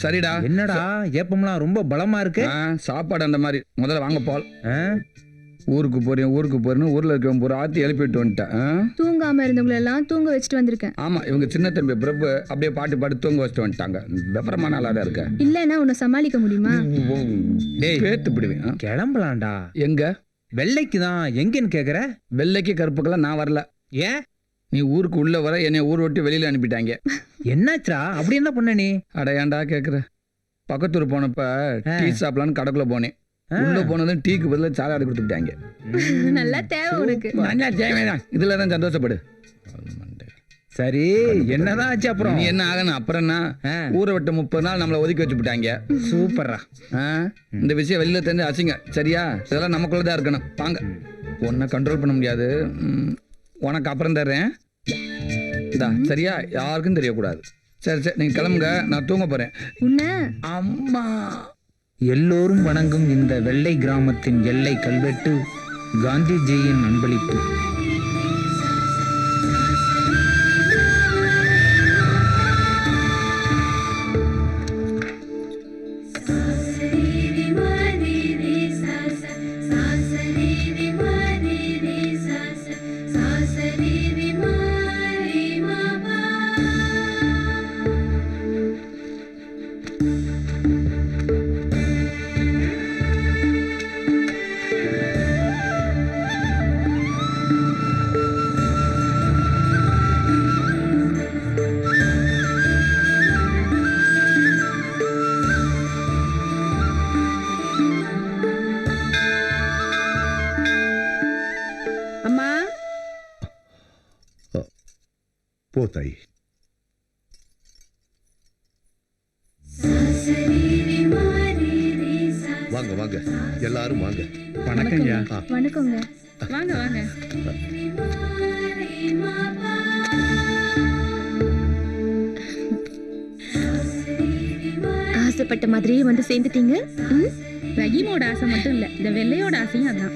சரிடா. என்னடா ஏப்பம்லாம் ரொம்ப பலமா இருக்கு. சாப்பாடு அந்த மாதிரி. முதல்ல வாங்க பால். ஊருக்கு போறேன்னு ஊர்ல இருக்கவங்க பூரா ஆத்தி எழுப்பிட்டு வந்துட்டேன். தூங்காம இருந்தவங்களை எல்லாம் தூங்க வச்சுட்டு வந்திருக்கேன். ஆமா, இவங்க சின்ன தம்பி பிரபு அப்படியே பாட்டு தூங்க வச்சுட்டு வந்துட்டாங்க. விவரமான ஆளாடா இருக்க. இல்லன்னா உன்னை சமாளிக்க முடியுமா? டேய் பேத்து பிடிவேன். கிளம்பலாம்டா. எங்க? வெள்ளைக்கு தான். எங்கன்னு கேக்குற? வெள்ளைக்கு கருப்புக்கெல்லாம் நான் வரல. ஏன்? நீ ஊருக்கு உள்ள வர என்னை ஊர் விட்டு வெளியில அனுப்பிட்டாங்க. என்னாச்சா? அப்படி என்ன பண்ண நீ? அட ஏன்டா கேக்குற? பக்கத்தூர் போனப்ப டீ சாப்பிடலான்னு கடைக்குள்ள போனேன். உள்ள போனதும் டீக்கு பதிலா சாலாடு கொடுத்துட்டாங்க. நல்லா தேவை உனக்கு. நல்லா தேவைதான். இதுலதான் சந்தோஷப்படு. சரி, என்னதான் ஆச்சு அப்புறம்? நீ என்ன ஆகணும் அப்புறம் என்ன? ஊரை விட்டு 30 நாள் நம்மளை ஒதுக்கி வச்சு விட்டாங்க. சூப்பரா. இந்த விஷயம் வெளியில தெரிஞ்சு அசிங்க. சரியா? இதெல்லாம் நமக்குள்ளதான் இருக்கணும். வாங்க. உன்னை கண்ட்ரோல் பண்ண முடியாது. உனக்கு அப்புறம் தர்றேன். இதா சரியா? யாருக்கும் தெரியக்கூடாது. சரி நீங்க கிளம்புங்க, நான் தூங்க போறேன். அம்மா. எல்லோரும் வணங்கும் இந்த வெள்ளை கிராமத்தின் எல்லை கல்வெட்டு காந்திஜியின் அன்பளிப்பு. போத்தாய். வாங்க வாங்க எல்லாரும் வாங்க. வணக்கம்யா. வணக்கங்க. வாங்க வாங்க. ஆசைப்பட்ட மாதிரியே வந்து சேர்ந்துட்டீங்க. ரஹீமோட ஆசை மட்டும் இல்ல, இந்த வெள்ளையோட ஆசையும் அதான்.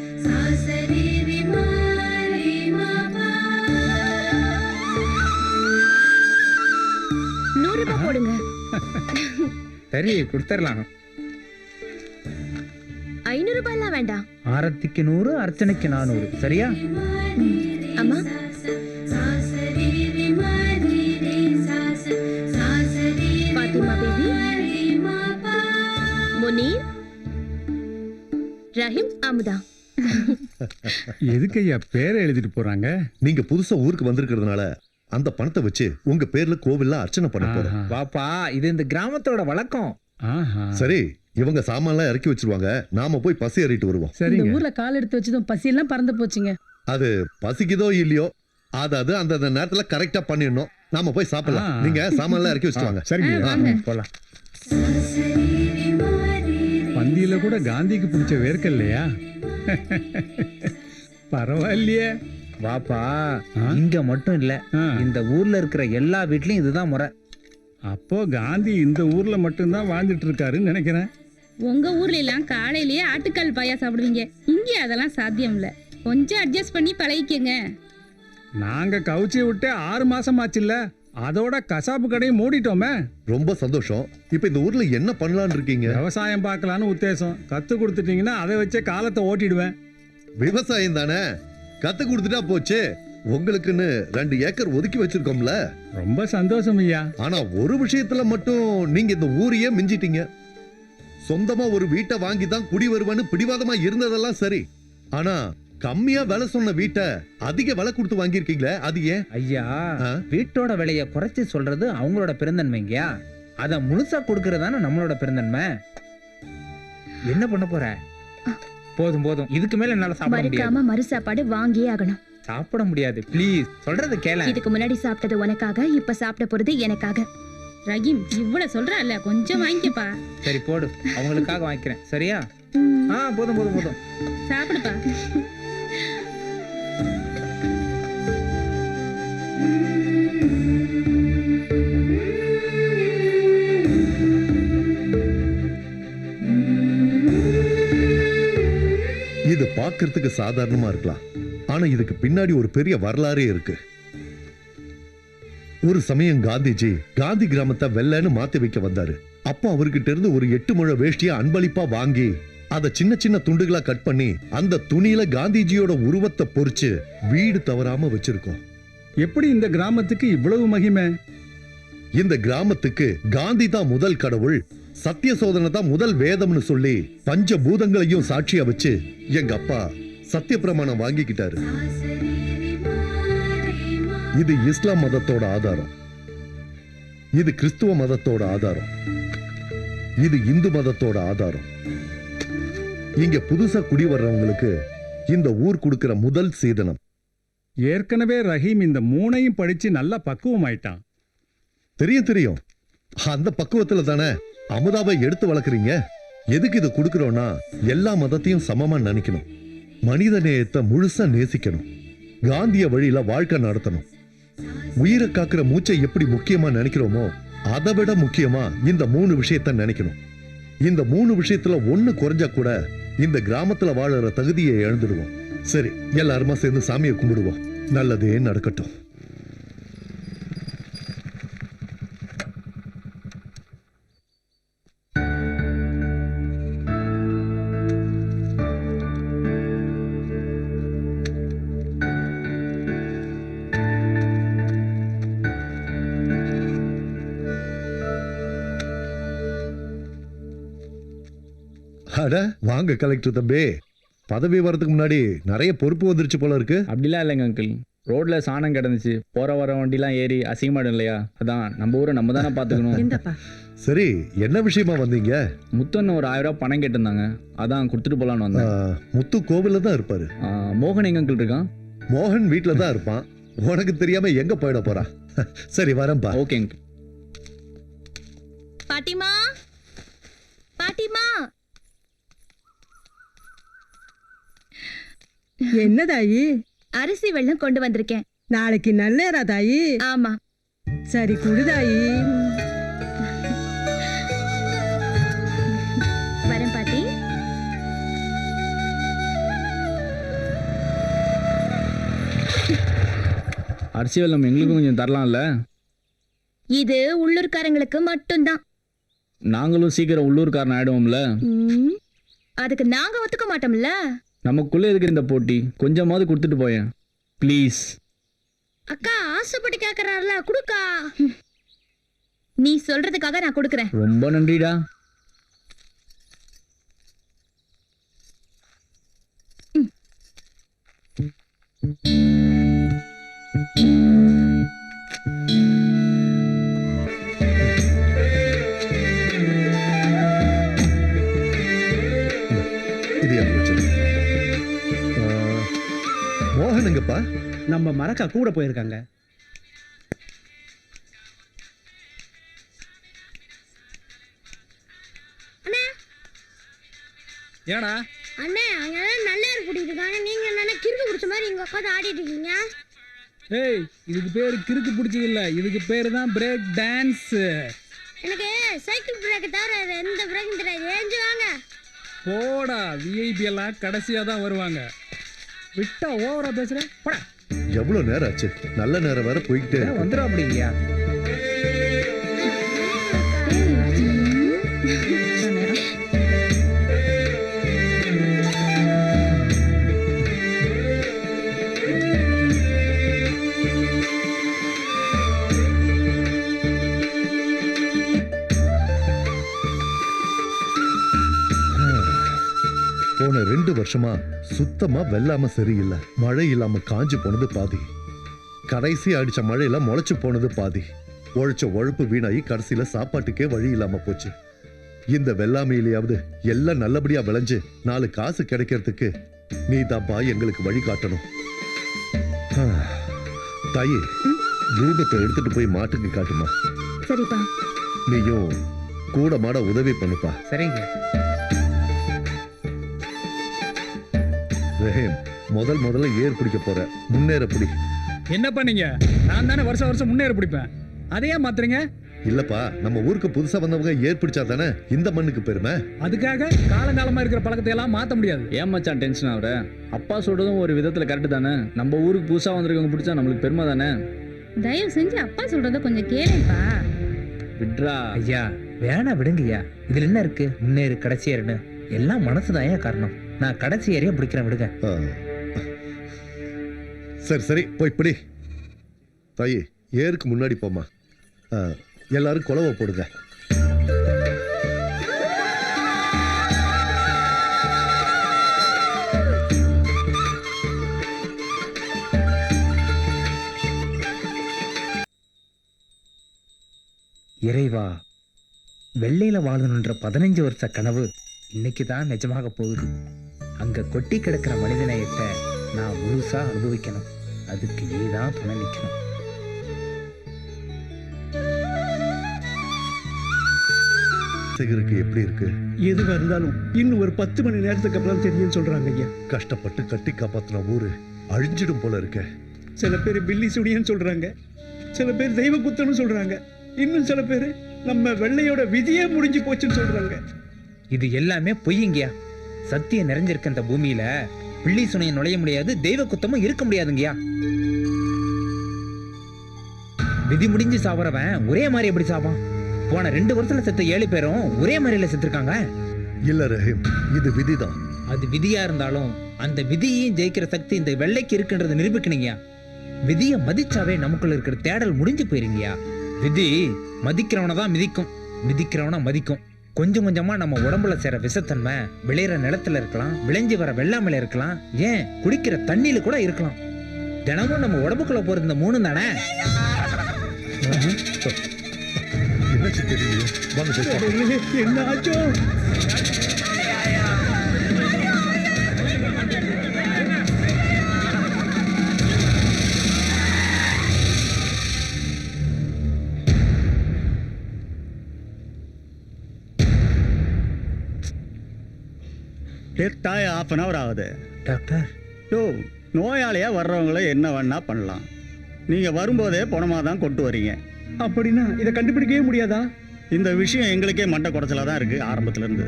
100 ரூபாய் போடுங்க. சரி கொடுத்துடலாம். 500 ரூபாய் எல்லாம் வேண்டாம். ஆரத்திக்கு 100, அர்ச்சனைக்கு 400. சரியா? அம்மா பாத்திமா பேபி, முனீர், ரஹீம், அமுதா. எதுக்கு ஐயா பேரை எழுதிட்டு போறாங்க? நீங்க புதுசா ஊருக்கு வந்திருக்கிறதுனால அந்த பணத்தை வச்சு உங்க பேர்ல கோவில்ல அர்ச்சனை பண்ண போறோம். வாப்பா, இது இந்த கிராமத்தோட வழக்கம். சரி, இவங்க சாமான்லாம் இறக்கி வச்சிருவாங்க. நாம போய் பசி ஏறிட்டு வருவோம். இந்த ஊர்ல கால் எடுத்து வச்சதும் பசி எல்லாம் பறந்து போச்சுங்க. அது பசிக்குதோ இல்லையோ, அதாவது அந்த நேரத்துல கரெக்டா பண்ணிடணும். நாம போய் சாப்பிடலாம். நீங்க சாமான்லாம் இறக்கி வச்சுவாங்க. சரிங்க, போலாம். பந்தியில கூட காந்திக்கு பிடிச்ச வேர்க்கல்லையா? பரவாயில்லையே. வாப்பா, இங்க மட்டும் இல்ல, இந்த ஊர்ல இருக்கிற எல்லா வீட்லயும் இதுதான் முறை. அப்போ காந்தி இந்த ஊர்ல மட்டும்தான் வாழ்ந்துட்டு இருக்காருன்னு நினைக்கிறேன். உங்க ஊர்ல எல்லாம் காலையிலேயே ஆட்டுக்கால் பாயா சாப்பிடுவீங்க. இங்கே அதெல்லாம் சாத்தியம் இல்ல. கொஞ்சம் அட்ஜஸ்ட் பண்ணி பழகிக்கங்க. நாங்க கவுச்சி விட்டு 6 மாசம் ஆச்சுல்ல, அதோட கசாப்பு கடையை மூடிட்டோமே. ரொம்ப சந்தோஷம். இப்ப இந்த ஊர்ல என்ன பண்ணலாம்னு இருக்கீங்க? விவசாயம் பார்க்கலான்னு உத்தேசம். கத்து கொடுத்துட்டீங்கன்னா அதை வச்சே காலத்தை ஓட்டிடுவேன். விவசாயம் தானே, கத்து கொடுத்துட்டா போச்சு. உங்களுக்குன்னு 2 ஏக்கர் ஒதுக்கி வச்சிருக்கோம்ல. ரொம்ப சந்தோஷம் ஐயா. ஆனா ஒரு விஷயத்துல மட்டும் நீங்க இந்த ஊரையே மிஞ்சிட்டீங்க. சொந்தமா ஒரு வீட்டை வாங்கி தான் குடி வருவேன்னு பிடிவாதமா இருந்ததெல்லாம் சரி, ஆனா கம்மியா விலை சொன்ன வீட்டை அதிக விலை கொடுத்து வாங்கியிருக்கீங்களே, அது ஏன்? ஐயா, வீட்டோட விலையை குறைச்சு சொல்றது அவங்களோட பெருந்தன்மைங்கயா. அத முழுசா கொடுக்கறதானே நம்மளோட பெருந்தன்மை. என்ன பண்ண போற? போதும் போதும், இதுக்கு மேல என்னால சாப்பிட முடியாது. மறு சாப்பாடு வாங்கியே ஆகணும். சாப்பிட முடியாது, ப்ளீஸ். சொல்றது கேள. இதுக்கு முன்னாடி சாப்பிட்டது உனக்காக, இப்ப சாப்பிட போறது எனக்காக. ரஹீம் இவ்வளவு சொல்றல்ல, கொஞ்சம் வாங்கிக்கப்பா. சரி போடு, அவங்களுக்காக வாங்கிக்கிறேன். சரியா? போதும் போதும் போதும், சாப்பிடுப்பா. பார்க்கிறதுக்கு சாதாரணமா இருக்கலாம், ஆனா இதுக்கு பின்னாடி ஒரு பெரிய வரலாறே இருக்கு. ஒரு சமயம் காந்திஜி காந்தி கிராமத்தை வெள்ளைன்னு மாத்தி வைக்க வந்தாரு. அப்போ அவர்கிட்ட இருந்து ஒரு 8 முழ வேஷ்டியை அன்பளிப்பா வாங்கி அத சின்ன சின்ன துண்டுகளா கட் பண்ணி அந்த துணியில காந்திஜியோட உருவத்தை பொறிச்சு வீடு தவறாம வச்சிருக்கோம். எப்படி இந்த கிராமத்துக்கு இவ்வளவு மகிமை? இந்த கிராமத்துக்கு காந்தி தான் முதல் கடவுள், சத்திய சோதனை தான் முதல் வேதம்னு சொல்லி பஞ்ச பூதங்களையும் சாட்சியா வச்சு எங்க அப்பா சத்திய பிரமாணம் வாங்கிக்கிட்டாரு. இது இஸ்லாம் மதத்தோட ஆதாரம், இது கிறிஸ்துவ மதத்தோட ஆதாரம், இது இந்து மதத்தோட ஆதாரம். இங்க புதுசா குடி வர்றவங்களுக்கு இந்த ஊர் கொடுக்கிற முதல் சீதனம். ஏற்கனவே ரஹீம் இந்த 3ஐயும் படிச்சு நல்லா பக்குவம் ஆயிட்டான். தெரியும் தெரியும், அந்த பக்குவத்துல தானே அமுதாவை எடுத்து வளர்க்குறீங்க. எதுக்கு இதை கொடுக்கறோம்னா எல்லா மதத்தையும் சமமா நினைக்கணும், மனித நேயத்தை முழுசா நேசிக்கணும், காந்திய வழியில வாழ்க்கை நடத்தணும். உயிரை காக்கிற மூச்சை எப்படி முக்கியமா நினைக்கிறோமோ அதை விட முக்கியமா இந்த 3 விஷயத்த நினைக்கணும். இந்த 3 விஷயத்துல ஒண்ணு குறைஞ்சா கூட இந்த கிராமத்துல வாழற தகுதியை இழந்துடுவோம். சரி, எல்லாருமா சேர்ந்து சாமியை கும்பிடுவோம், நல்லதே நடக்கட்டும். அட வாங்க கலெக்டர் தம்பி, பதவி வரதுக்கு முன்னாடி நிறைய பொறுப்பு வந்துருச்சு போல இருக்கு. அப்படிலாம் இல்லைங்க அங்கிள், ரோட்ல சாணம் கிடந்துச்சு, போற வர வண்டிலாம் ஏறி அசிங்கமாடும் இல்லையா, அதான் நம்ம ஊரை நம்ம தானே பாத்துக்கணும். சரி, என்ன விஷயமா வந்தீங்க? முத்தன்னு ஒரு 1000 ரூபாய் பணம் கேட்டிருந்தாங்க, அதான் கொடுத்துட்டு போலான்னு வந்தேன். முத்து கோவில்ல தான் இருப்பாரு. மோகன் எங்க அங்கிள் இருக்கான்? மோகன் வீட்டுல தான் இருப்பான், உனக்கு தெரியாம எங்க போயிட போறா. சரி வரேன்பா. Okay uncle. பாட்டிமா, பாட்டிமா. என்ன தாயி? அரிசி வெள்ளம் கொண்டு வந்திருக்கேன். நாளைக்கு நல்லேரா தாயி? ஆமா. சரி குடு தாயி. வரேன் பாட்டி. அரிசி வெள்ளம் எங்களுக்கும் கொஞ்சம் தரலாம்ல? இது உள்ளூர்காரங்களுக்கு மட்டும்தான். நாங்களும் சீக்கிரம் உள்ளூர்காரன் ஆயிடுவோம்ல. அதுக்கு நாங்க ஒத்துக்க மாட்டோம்ல. நமக்குள்ள எதுக்கு இந்த போட்டி? கொஞ்சமாவது கொடுத்துட்டு போயேன் ப்ளீஸ். அக்கா ஆசைப்பட்டு கேக்குறாருல, குடுக்கா. நீ சொல்றதுக்காக நான் கொடுக்கறேன். ரொம்ப நன்றிடா. மோகன் எங்கப்பா? நம்ம மரக்கா கூட போயிருக்காங்க. ஏடா அண்ணே, அங்க நல்லேர் கூட்டிட்டு இருக்காங்க, நீங்க என்ன கிறுக்கு பிடிச்ச மாதிரி இங்க உட்காந்து ஆடிட்டு இருக்கீங்க? ஏய், இதுக்கு பேரு கிறுக்கு பிடிச்சது இல்ல, இதுக்கு பேரு தான் பிரேக் டான்ஸ். எனக்கு சைக்கிள் பிரேக் தவிர எந்த பிரேக்கும் தெரியாது. ஏஞ்சு வாங்க. போடா, விஐபி எல்லாம் கடைசியா தான் வருவாங்க. விட்டா ஓவரா பேசுற. போடா. எவ்வளவு நேரம் ஆச்சு? நல்ல நேரம் வேற போய்கிட்டே வந்துடும். அப்படிங்கயா போன 2 வருஷமா சுத்தமா வெள்ளாம சரியில்லை. மழை இல்லாம காஞ்சு போனது பாதி, கடைசி அடிச்ச மழையில முளைச்சு போனது பாதி. உழைச்ச உழைப்பு வீணாகி கடைசியில சாப்பாட்டுக்கே வழி இல்லாம போச்சு. இந்த வெள்ளாமையிலேயாவது எல்லாம் நல்லபடியா விளைஞ்சு 4 காசு கிடைக்கிறதுக்கு நீ தான்ப்பா எங்களுக்கு வழி காட்டணும். தாயே, ரூபத்தை எடுத்துட்டு போய் மாட்டுக்கு காட்டுமா. சரிப்பா. நீயும் கூட மாட உதவி பண்ணுப்பா. சரிங்க. ரஹீம், முதல்ல ஏர் பிடிக்க போற, முன்னேற பிடி. என்ன பண்ணீங்க? நான் தானே வருஷம் முன்னேற பிடிப்பேன், அதையே மாத்துறீங்க? இல்லப்பா, நம்ம ஊருக்கு புதுசா வந்தவங்க ஏற்படுச்சா தானே இந்த மண்ணுக்கு பெருமை. அதுக்காக காலங்காலமா இருக்கிற பழக்கத்தை எல்லாம் மாத்த முடியாது. ஏன் மச்சான் டென்ஷன் ஆகுற? அப்பா சொல்றதும் ஒரு விதத்துல கரெக்ட் தானே. நம்ம ஊருக்கு புதுசா வந்திருக்கவங்க பிடிச்சா நம்மளுக்கு பெருமை தானே. தயவு செஞ்சு அப்பா சொல்றத கொஞ்சம் கேளுப்பா. விட்ரா ஐயா, வேணா விடுங்கய்யா. இதுல என்ன இருக்கு? முன்னேறு கடைசியேறுன்னு எல்லாம் மனசுதான் ஏன் காரணம். நான் கடைசி ஏறியா பிடிக்கிறேன், விடுங்க. சரி சரி, போய் பிடி. தாயி, ஏருக்கு முன்னாடி போமா. எல்லாரும் குலவை போடுங்க. இறைவா, வெள்ளையில வாழணுன்ற 15 வருஷ கனவு இன்னைக்கு தான் நிஜமாக போகுது. அங்க கொட்டி கிடக்கிற மனிதநேயத்தை நான் முழுசா அனுபவிக்கணும். அதுக்கு நீதான் துணை நிற்கணும். எப்படி இருக்கு? எதுவா இருந்தாலும் இன்னும் ஒரு 10 மணி நேரத்துக்கு அப்புறம் தெரியும் சொல்றாங்க ஐயா. கஷ்டப்பட்டு கட்டி காப்பாத்தின ஊரு அழிஞ்சிடும் போல இருக்க. சில பேர் பில்லி சுடியன்னு சொல்றாங்க, சில பேர் தெய்வ குத்தன்னு சொல்றாங்க, இன்னும் சில பேர் நம்ம வெள்ளையோட விதியே முடிஞ்சு போச்சுன்னு சொல்றாங்க. இது எல்லாமே பொய்யுங்கயா. சத்தியம் நிறைஞ்சிருக்க இந்த பூமியில பிள்ளி சுனையை நுழைய முடியாது, தெய்வ குத்தமும் இருக்க முடியாதுங்கயா. விதி முடிஞ்சு சாவறவன் ஒரே மாதிரி எப்படி சாவான்? போன 2 வருஷத்துல செத்த 7 பேரும் ஒரே மாதிரில செத்துருக்காங்க. இல்ல ரஹீம், இது விதிதான். அது விதியா இருந்தாலும் அந்த விதியையும் ஜெயிக்கிற சக்தி இந்த வெள்ளைக்கு இருக்குன்றத நிரூபிக்கணுங்கயா. விதியை மதிச்சாவே நமக்குள்ள இருக்கிற தேடல் முடிஞ்சு போயிருங்கயா. விதி மதிக்கிறவனை தான் மிதிக்கும், மிதிக்கிறவனா மதிக்கும். கொஞ்சம் கொஞ்சமா நம்ம உடம்புல சேர விஷத்தன்மை விளையிற நிலத்துல இருக்கலாம், விளைஞ்சி வர வெள்ளாமையில இருக்கலாம், ஏன் குடிக்கிற தண்ணியில கூட இருக்கலாம். தினமும் நம்ம உடம்புக்குள்ள போறது இந்த 3 தானே. என்னாச்சு தெரியல, வாங்க பேசலாம். என்ன ஆச்சோ? டெத்தாய் 1/2 hour ஆகுது. டாக்டர், நோயாளியா வர்றவங்கள என்ன வேணா பண்ணலாம். நீங்க வரும்போதே பணமாக தான் கொண்டு வரீங்க. அப்படின்னா இதை கண்டுபிடிக்கவே முடியாதா? இந்த விஷயம் எங்களுக்கே மண்டை குறைச்சலா தான் இருக்கு ஆரம்பத்துல இருந்து.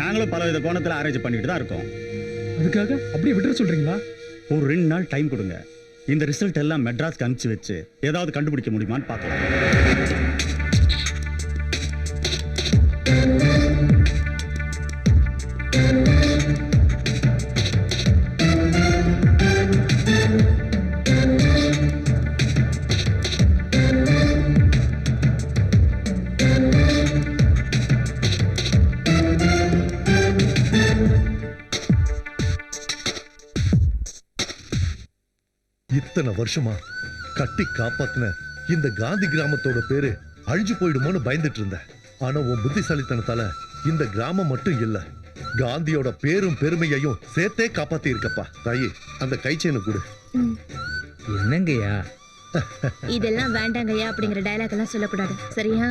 நாங்களும் பலவித கோணத்தில் ஆராய்ச்சி பண்ணிட்டு தான் இருக்கோம். அதுக்காக அப்படியே விட்டுற சொல்றீங்களா? ஒரு 2 நாள் டைம் கொடுங்க. இந்த ரிசல்ட் எல்லாம் மெட்ராஸ்க்கு அனுப்பிச்சு வச்சு ஏதாவது கண்டுபிடிக்க முடியுமான்னு பார்க்கலாம். இத்தனை வருஷமா கட்டி காப்பாத்தின இந்த காந்தி கிராமத்தோட பேரு அழிஞ்சு போயிடுமோன்னு பயந்துட்டு இருந்தேன். ஆனா உன் புத்திசாலித்தனத்தால இந்த கிராமம் மட்டும் இல்ல, காந்தியோட பேரும் பெருமையையும் சேர்த்தே காப்பாத்தி இருக்கப்பா. தாயி, அந்த கைச்சேனு கொடு. என்னங்கய்யா? இதெல்லாம் வேண்டாங்கய்யா அப்படிங்கிற டயலாக் எல்லாம் சொல்லக்கூடாது, சரியா?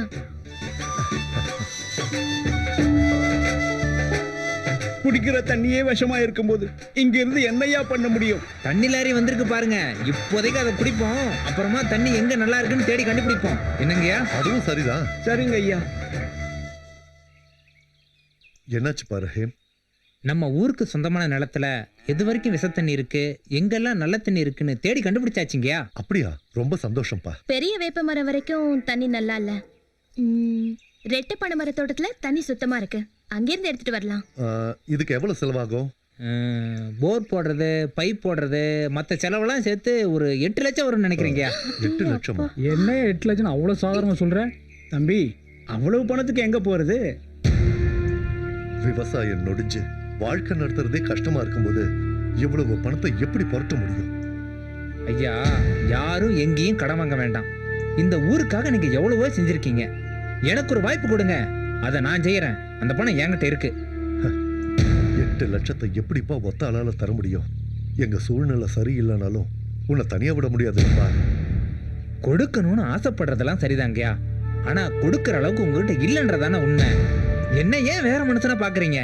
குடிக்கிற தண்ணியே விஷமா இருக்கும்போது இங்க இருந்து என்னையா பண்ண முடியும்? தண்ணி லாரி வந்திருக்கு பாருங்க, இப்போதைக்கு அதை குடிப்போம், அப்புறமா தண்ணி எங்க நல்லா இருக்குன்னு தேடி கண்டுபிடிப்போம். என்னங்கய்யா? அதுவும் சரிதான். சரிங்க ஐயா. என்னாச்சு பாரு ஹேம்? நம்ம ஊருக்கு சொந்தமான நிலத்துல எது வரைக்கும் விஷ தண்ணி இருக்கு, எங்கெல்லாம் நல்ல தண்ணி இருக்குன்னு தேடி கண்டுபிடிச்சாச்சுங்கயா. அப்படியா? ரொம்ப சந்தோஷம்ப்பா. பெரிய வேப்ப மரம் வரைக்கும் தண்ணி நல்லா இல்ல. ரெட்டை பனை மர தோட்டத்துல தண்ணி சுத்தமா இருக்கு, அங்கிருந்து எடுத்துட்டு வரலாம். இதுக்கு எவ்வளவு செலவாகும்? போர் போடுறது, பைப் போடுறது, மற்ற செலவெல்லாம் சேர்த்து ஒரு 8 லட்சம் வரும்னு நினைக்கிறீங்க. 8 லட்சமா? என்ன 8 லட்சம் அவ்வளவு சாதாரணமா சொல்ற தம்பி? அவ்வளவு பணத்துக்கு எங்க போறது? விவசாயம் நொடிஞ்சு வாழ்க்கை நடத்துறதே கஷ்டமா இருக்கும்போது இவ்வளவு பணத்தை எப்படி புரட்ட முடியும்? ஐயா, யாரும் எங்கேயும் கடன் வாங்க வேண்டாம். இந்த ஊருக்காக நீங்க எவ்வளவோ செஞ்சிருக்கீங்க. எனக்கு ஒரு வாய்ப்பு கொடுங்க, அதை நான் செய்யறேன். அந்த பணம் என்கிட்ட இருக்கு. 8 லட்சத்தை எப்படிப்பா ஒத்த ஆளால தர முடியும்? எங்க சூழ்நிலை சரியில்லைனாலும் உன்னை தனியா விட முடியாதுப்பா. கொடுக்கணும்னு ஆசைப்படுறதெல்லாம் சரிதாங்கயா, ஆனா கொடுக்கற அளவுக்கு உங்ககிட்ட இல்லைன்றதானே உண்மை. என்ன ஏன் வேற மனுஷனா பாக்குறீங்க?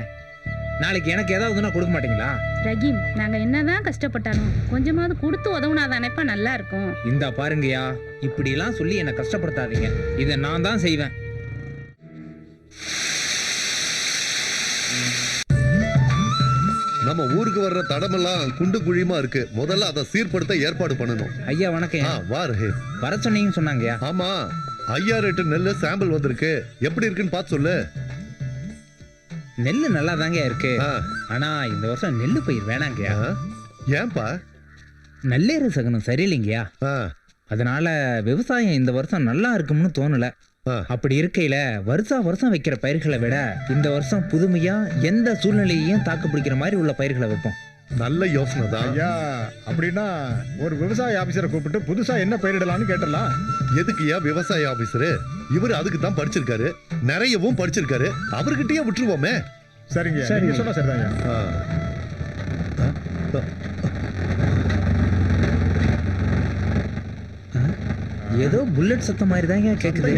நாளைக்கு எனக்கு ஏதாவதுன்னா கொடுக்க மாட்டீங்களா? ரஹீம், நாங்க என்னதான் கஷ்டப்பட்டாலும் கொஞ்சமாவது கொடுத்து உதவுனாதானேப்பா நல்லா இருக்கும். இந்த பாருங்கயா, இப்படி எல்லாம் சொல்லி என்ன கஷ்டப்படுத்தாதீங்க. இதை நான் தான் செய்வேன். நம்ம ஊருக்கு வர்ற தடமெல்லாம் குண்டு குழியுமா இருக்கு. முதல்ல அதை சீர்படுத்த ஏற்பாடு பண்ணணும். ஐயா வணக்கம். வா ரஹீம். வர சொன்னீங்கன்னு சொன்னாங்கயா. ஆமா, 5000 நெல்லு சாம்பிள் வந்திருக்கு. எப்படி இருக்குன்னு பார்த்து சொல்லு. நெல்லு நல்லா தாங்க இருக்கு. ஆனா இந்த வருஷம் நெல்லு பயிர் வேணாங்கயா. ஏன்பா? நல்லேறு சகனம் சரியில்லைங்கயா. அதனால விவசாயம் இந்த வருஷம் நல்லா இருக்கும்னு தோணல. அப்படி இருக்கையில வருஷம் வைக்கிற பயிர்களை விட இந்த வருஷம் புதுமையா எந்த சூழ்நிலையையும் தாக்கு பிடிக்கிற மாதிரி உள்ள பயிர்களை வைப்போம். நல்ல யோசனை தான். ஐயா, அப்படின்னா ஒரு விவசாய ஆபீசரை கூப்பிட்டு புதுசா என்ன பயிரிடலாம்னு கேட்டலாம். எதுக்குயா விவசாய ஆபீசரு? இவரு அதுக்கு தான் படிச்சிருக்காரு, நிறையவும் படிச்சிருக்காரு. அவர்கிட்டயே விட்டுருவோமே. சரிங்க, நீங்க சொன்னா சரிதாங்க. ஏதோ புல்லட் சத்தம் மாதிரி தாங்க கேக்குது.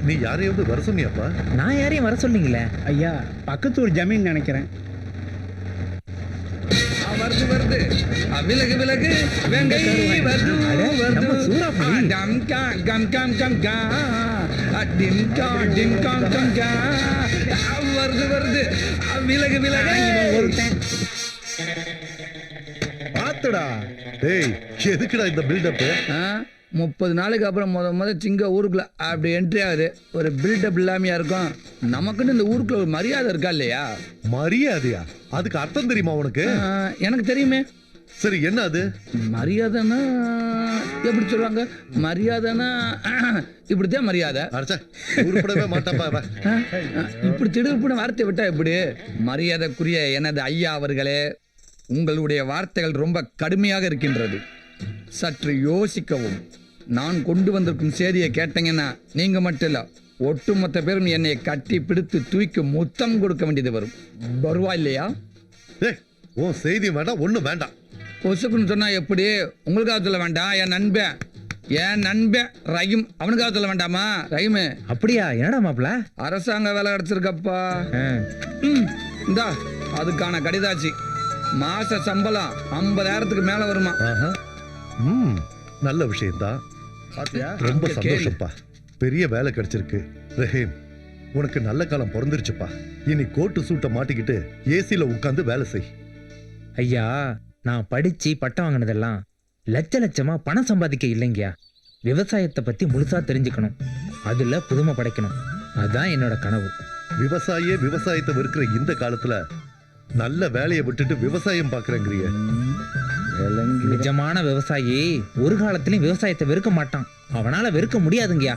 நீ யாரையாவது வர சொன்னியாப்பா? நான் யாரையும் வர சொன்னீங்களே. ஐயா, பக்கத்து ஒரு ஜமீன் நினைக்கிறேன். வருது வருது, விலகு விலகு, வெங்கை வருது வருது, டம் கா கம் கம் கம் கா, டிம் கா டிம் காம் கம் கா, வருது வருது, விலகு விலகு. பாத்துடா. டேய், எதுக்குடா இந்த பில்டப்? 30 நாளைக்கு அப்புறம் முத சிங்க ஊருக்குள்ள அப்படி என்ட்ரி ஆகுது. ஒரு பில்டப் இல்லாமையா இருக்கும்? நமக்குன்னு இந்த ஊருக்குள்ள ஒரு மரியாதை இருக்கா இல்லையா? மரியாதையா? அதுக்கு அர்த்தம் தெரியுமா உனக்கு? எனக்கு தெரியுமே. சரி, என்ன அது? மரியாதைன்னா எப்படி சொல்லுவாங்க? மரியாதைன்னா இப்படித்தான் மரியாதை. உருப்படவே மாட்டாப்பா. இப்படி திடுப்புன வார்த்தை விட்டா எப்படி? மரியாதைக்குரிய எனது ஐயா அவர்களே, உங்களுடைய வார்த்தைகள் ரொம்ப கடுமையாக இருக்கின்றது. சற்று யோசிக்கவும். நான் கொண்டு வந்திருக்கும் செய்தியை கேட்டீங்கன்னா நீங்க மட்டும் இல்ல, ஒட்டுமொத்த பேரும் என்னை கட்டி பிடித்து தூக்கி முத்தம் கொடுக்க வேண்டியது வரும். வருவா இல்லையா? உன் செய்தி வேண்டாம், ஒண்ணு வேண்டாம். பொசுக்குன்னு சொன்னா எப்படி? உங்களுக்காக சொல்ல வேண்டாம், என் நண்பன் ரஹீம், அவனுக்காக சொல்ல வேண்டாமா? ரஹீம். அப்படியா? என்னடா மாப்ள? அரசாங்க வேலை கிடைச்சிருக்கப்பா. இந்தா அதுக்கான கடிதாச்சு. மாச சம்பளம் 50,000க்கு மேல வருமா? நல்ல விஷயம்தான். ரொம்ப சந்தோஷப்பா. பெரிய வேலை கிடைச்சிருக்கு. ரஹீம், உனக்கு நல்ல காலம் பிறந்துருச்சுப்பா. இனி கோட்டு சூட்டை மாட்டிக்கிட்டு ஏசில உட்கார்ந்து வேலை செய். ஐயா, நான் படிச்சு பட்டம் வாங்கினதெல்லாம் லட்சமா பணம் சம்பாதிக்க இல்லைங்கயா. விவசாயத்தை பத்தி முழுசா தெரிஞ்சுக்கணும், அதுல புதுமை படைக்கணும். அதான் என்னோட கனவு. விவசாயத்தை வெறுக்கிற இந்த காலத்துல நல்ல வேலையை விட்டுட்டு விவசாயம் பாக்குறேங்கிறிய. நிஜமான விவசாயி ஒரு காலத்திலயும் விவசாயத்தை வெறுக்க மாட்டான். அவனால வெறுக்க முடியாதுங்கயா.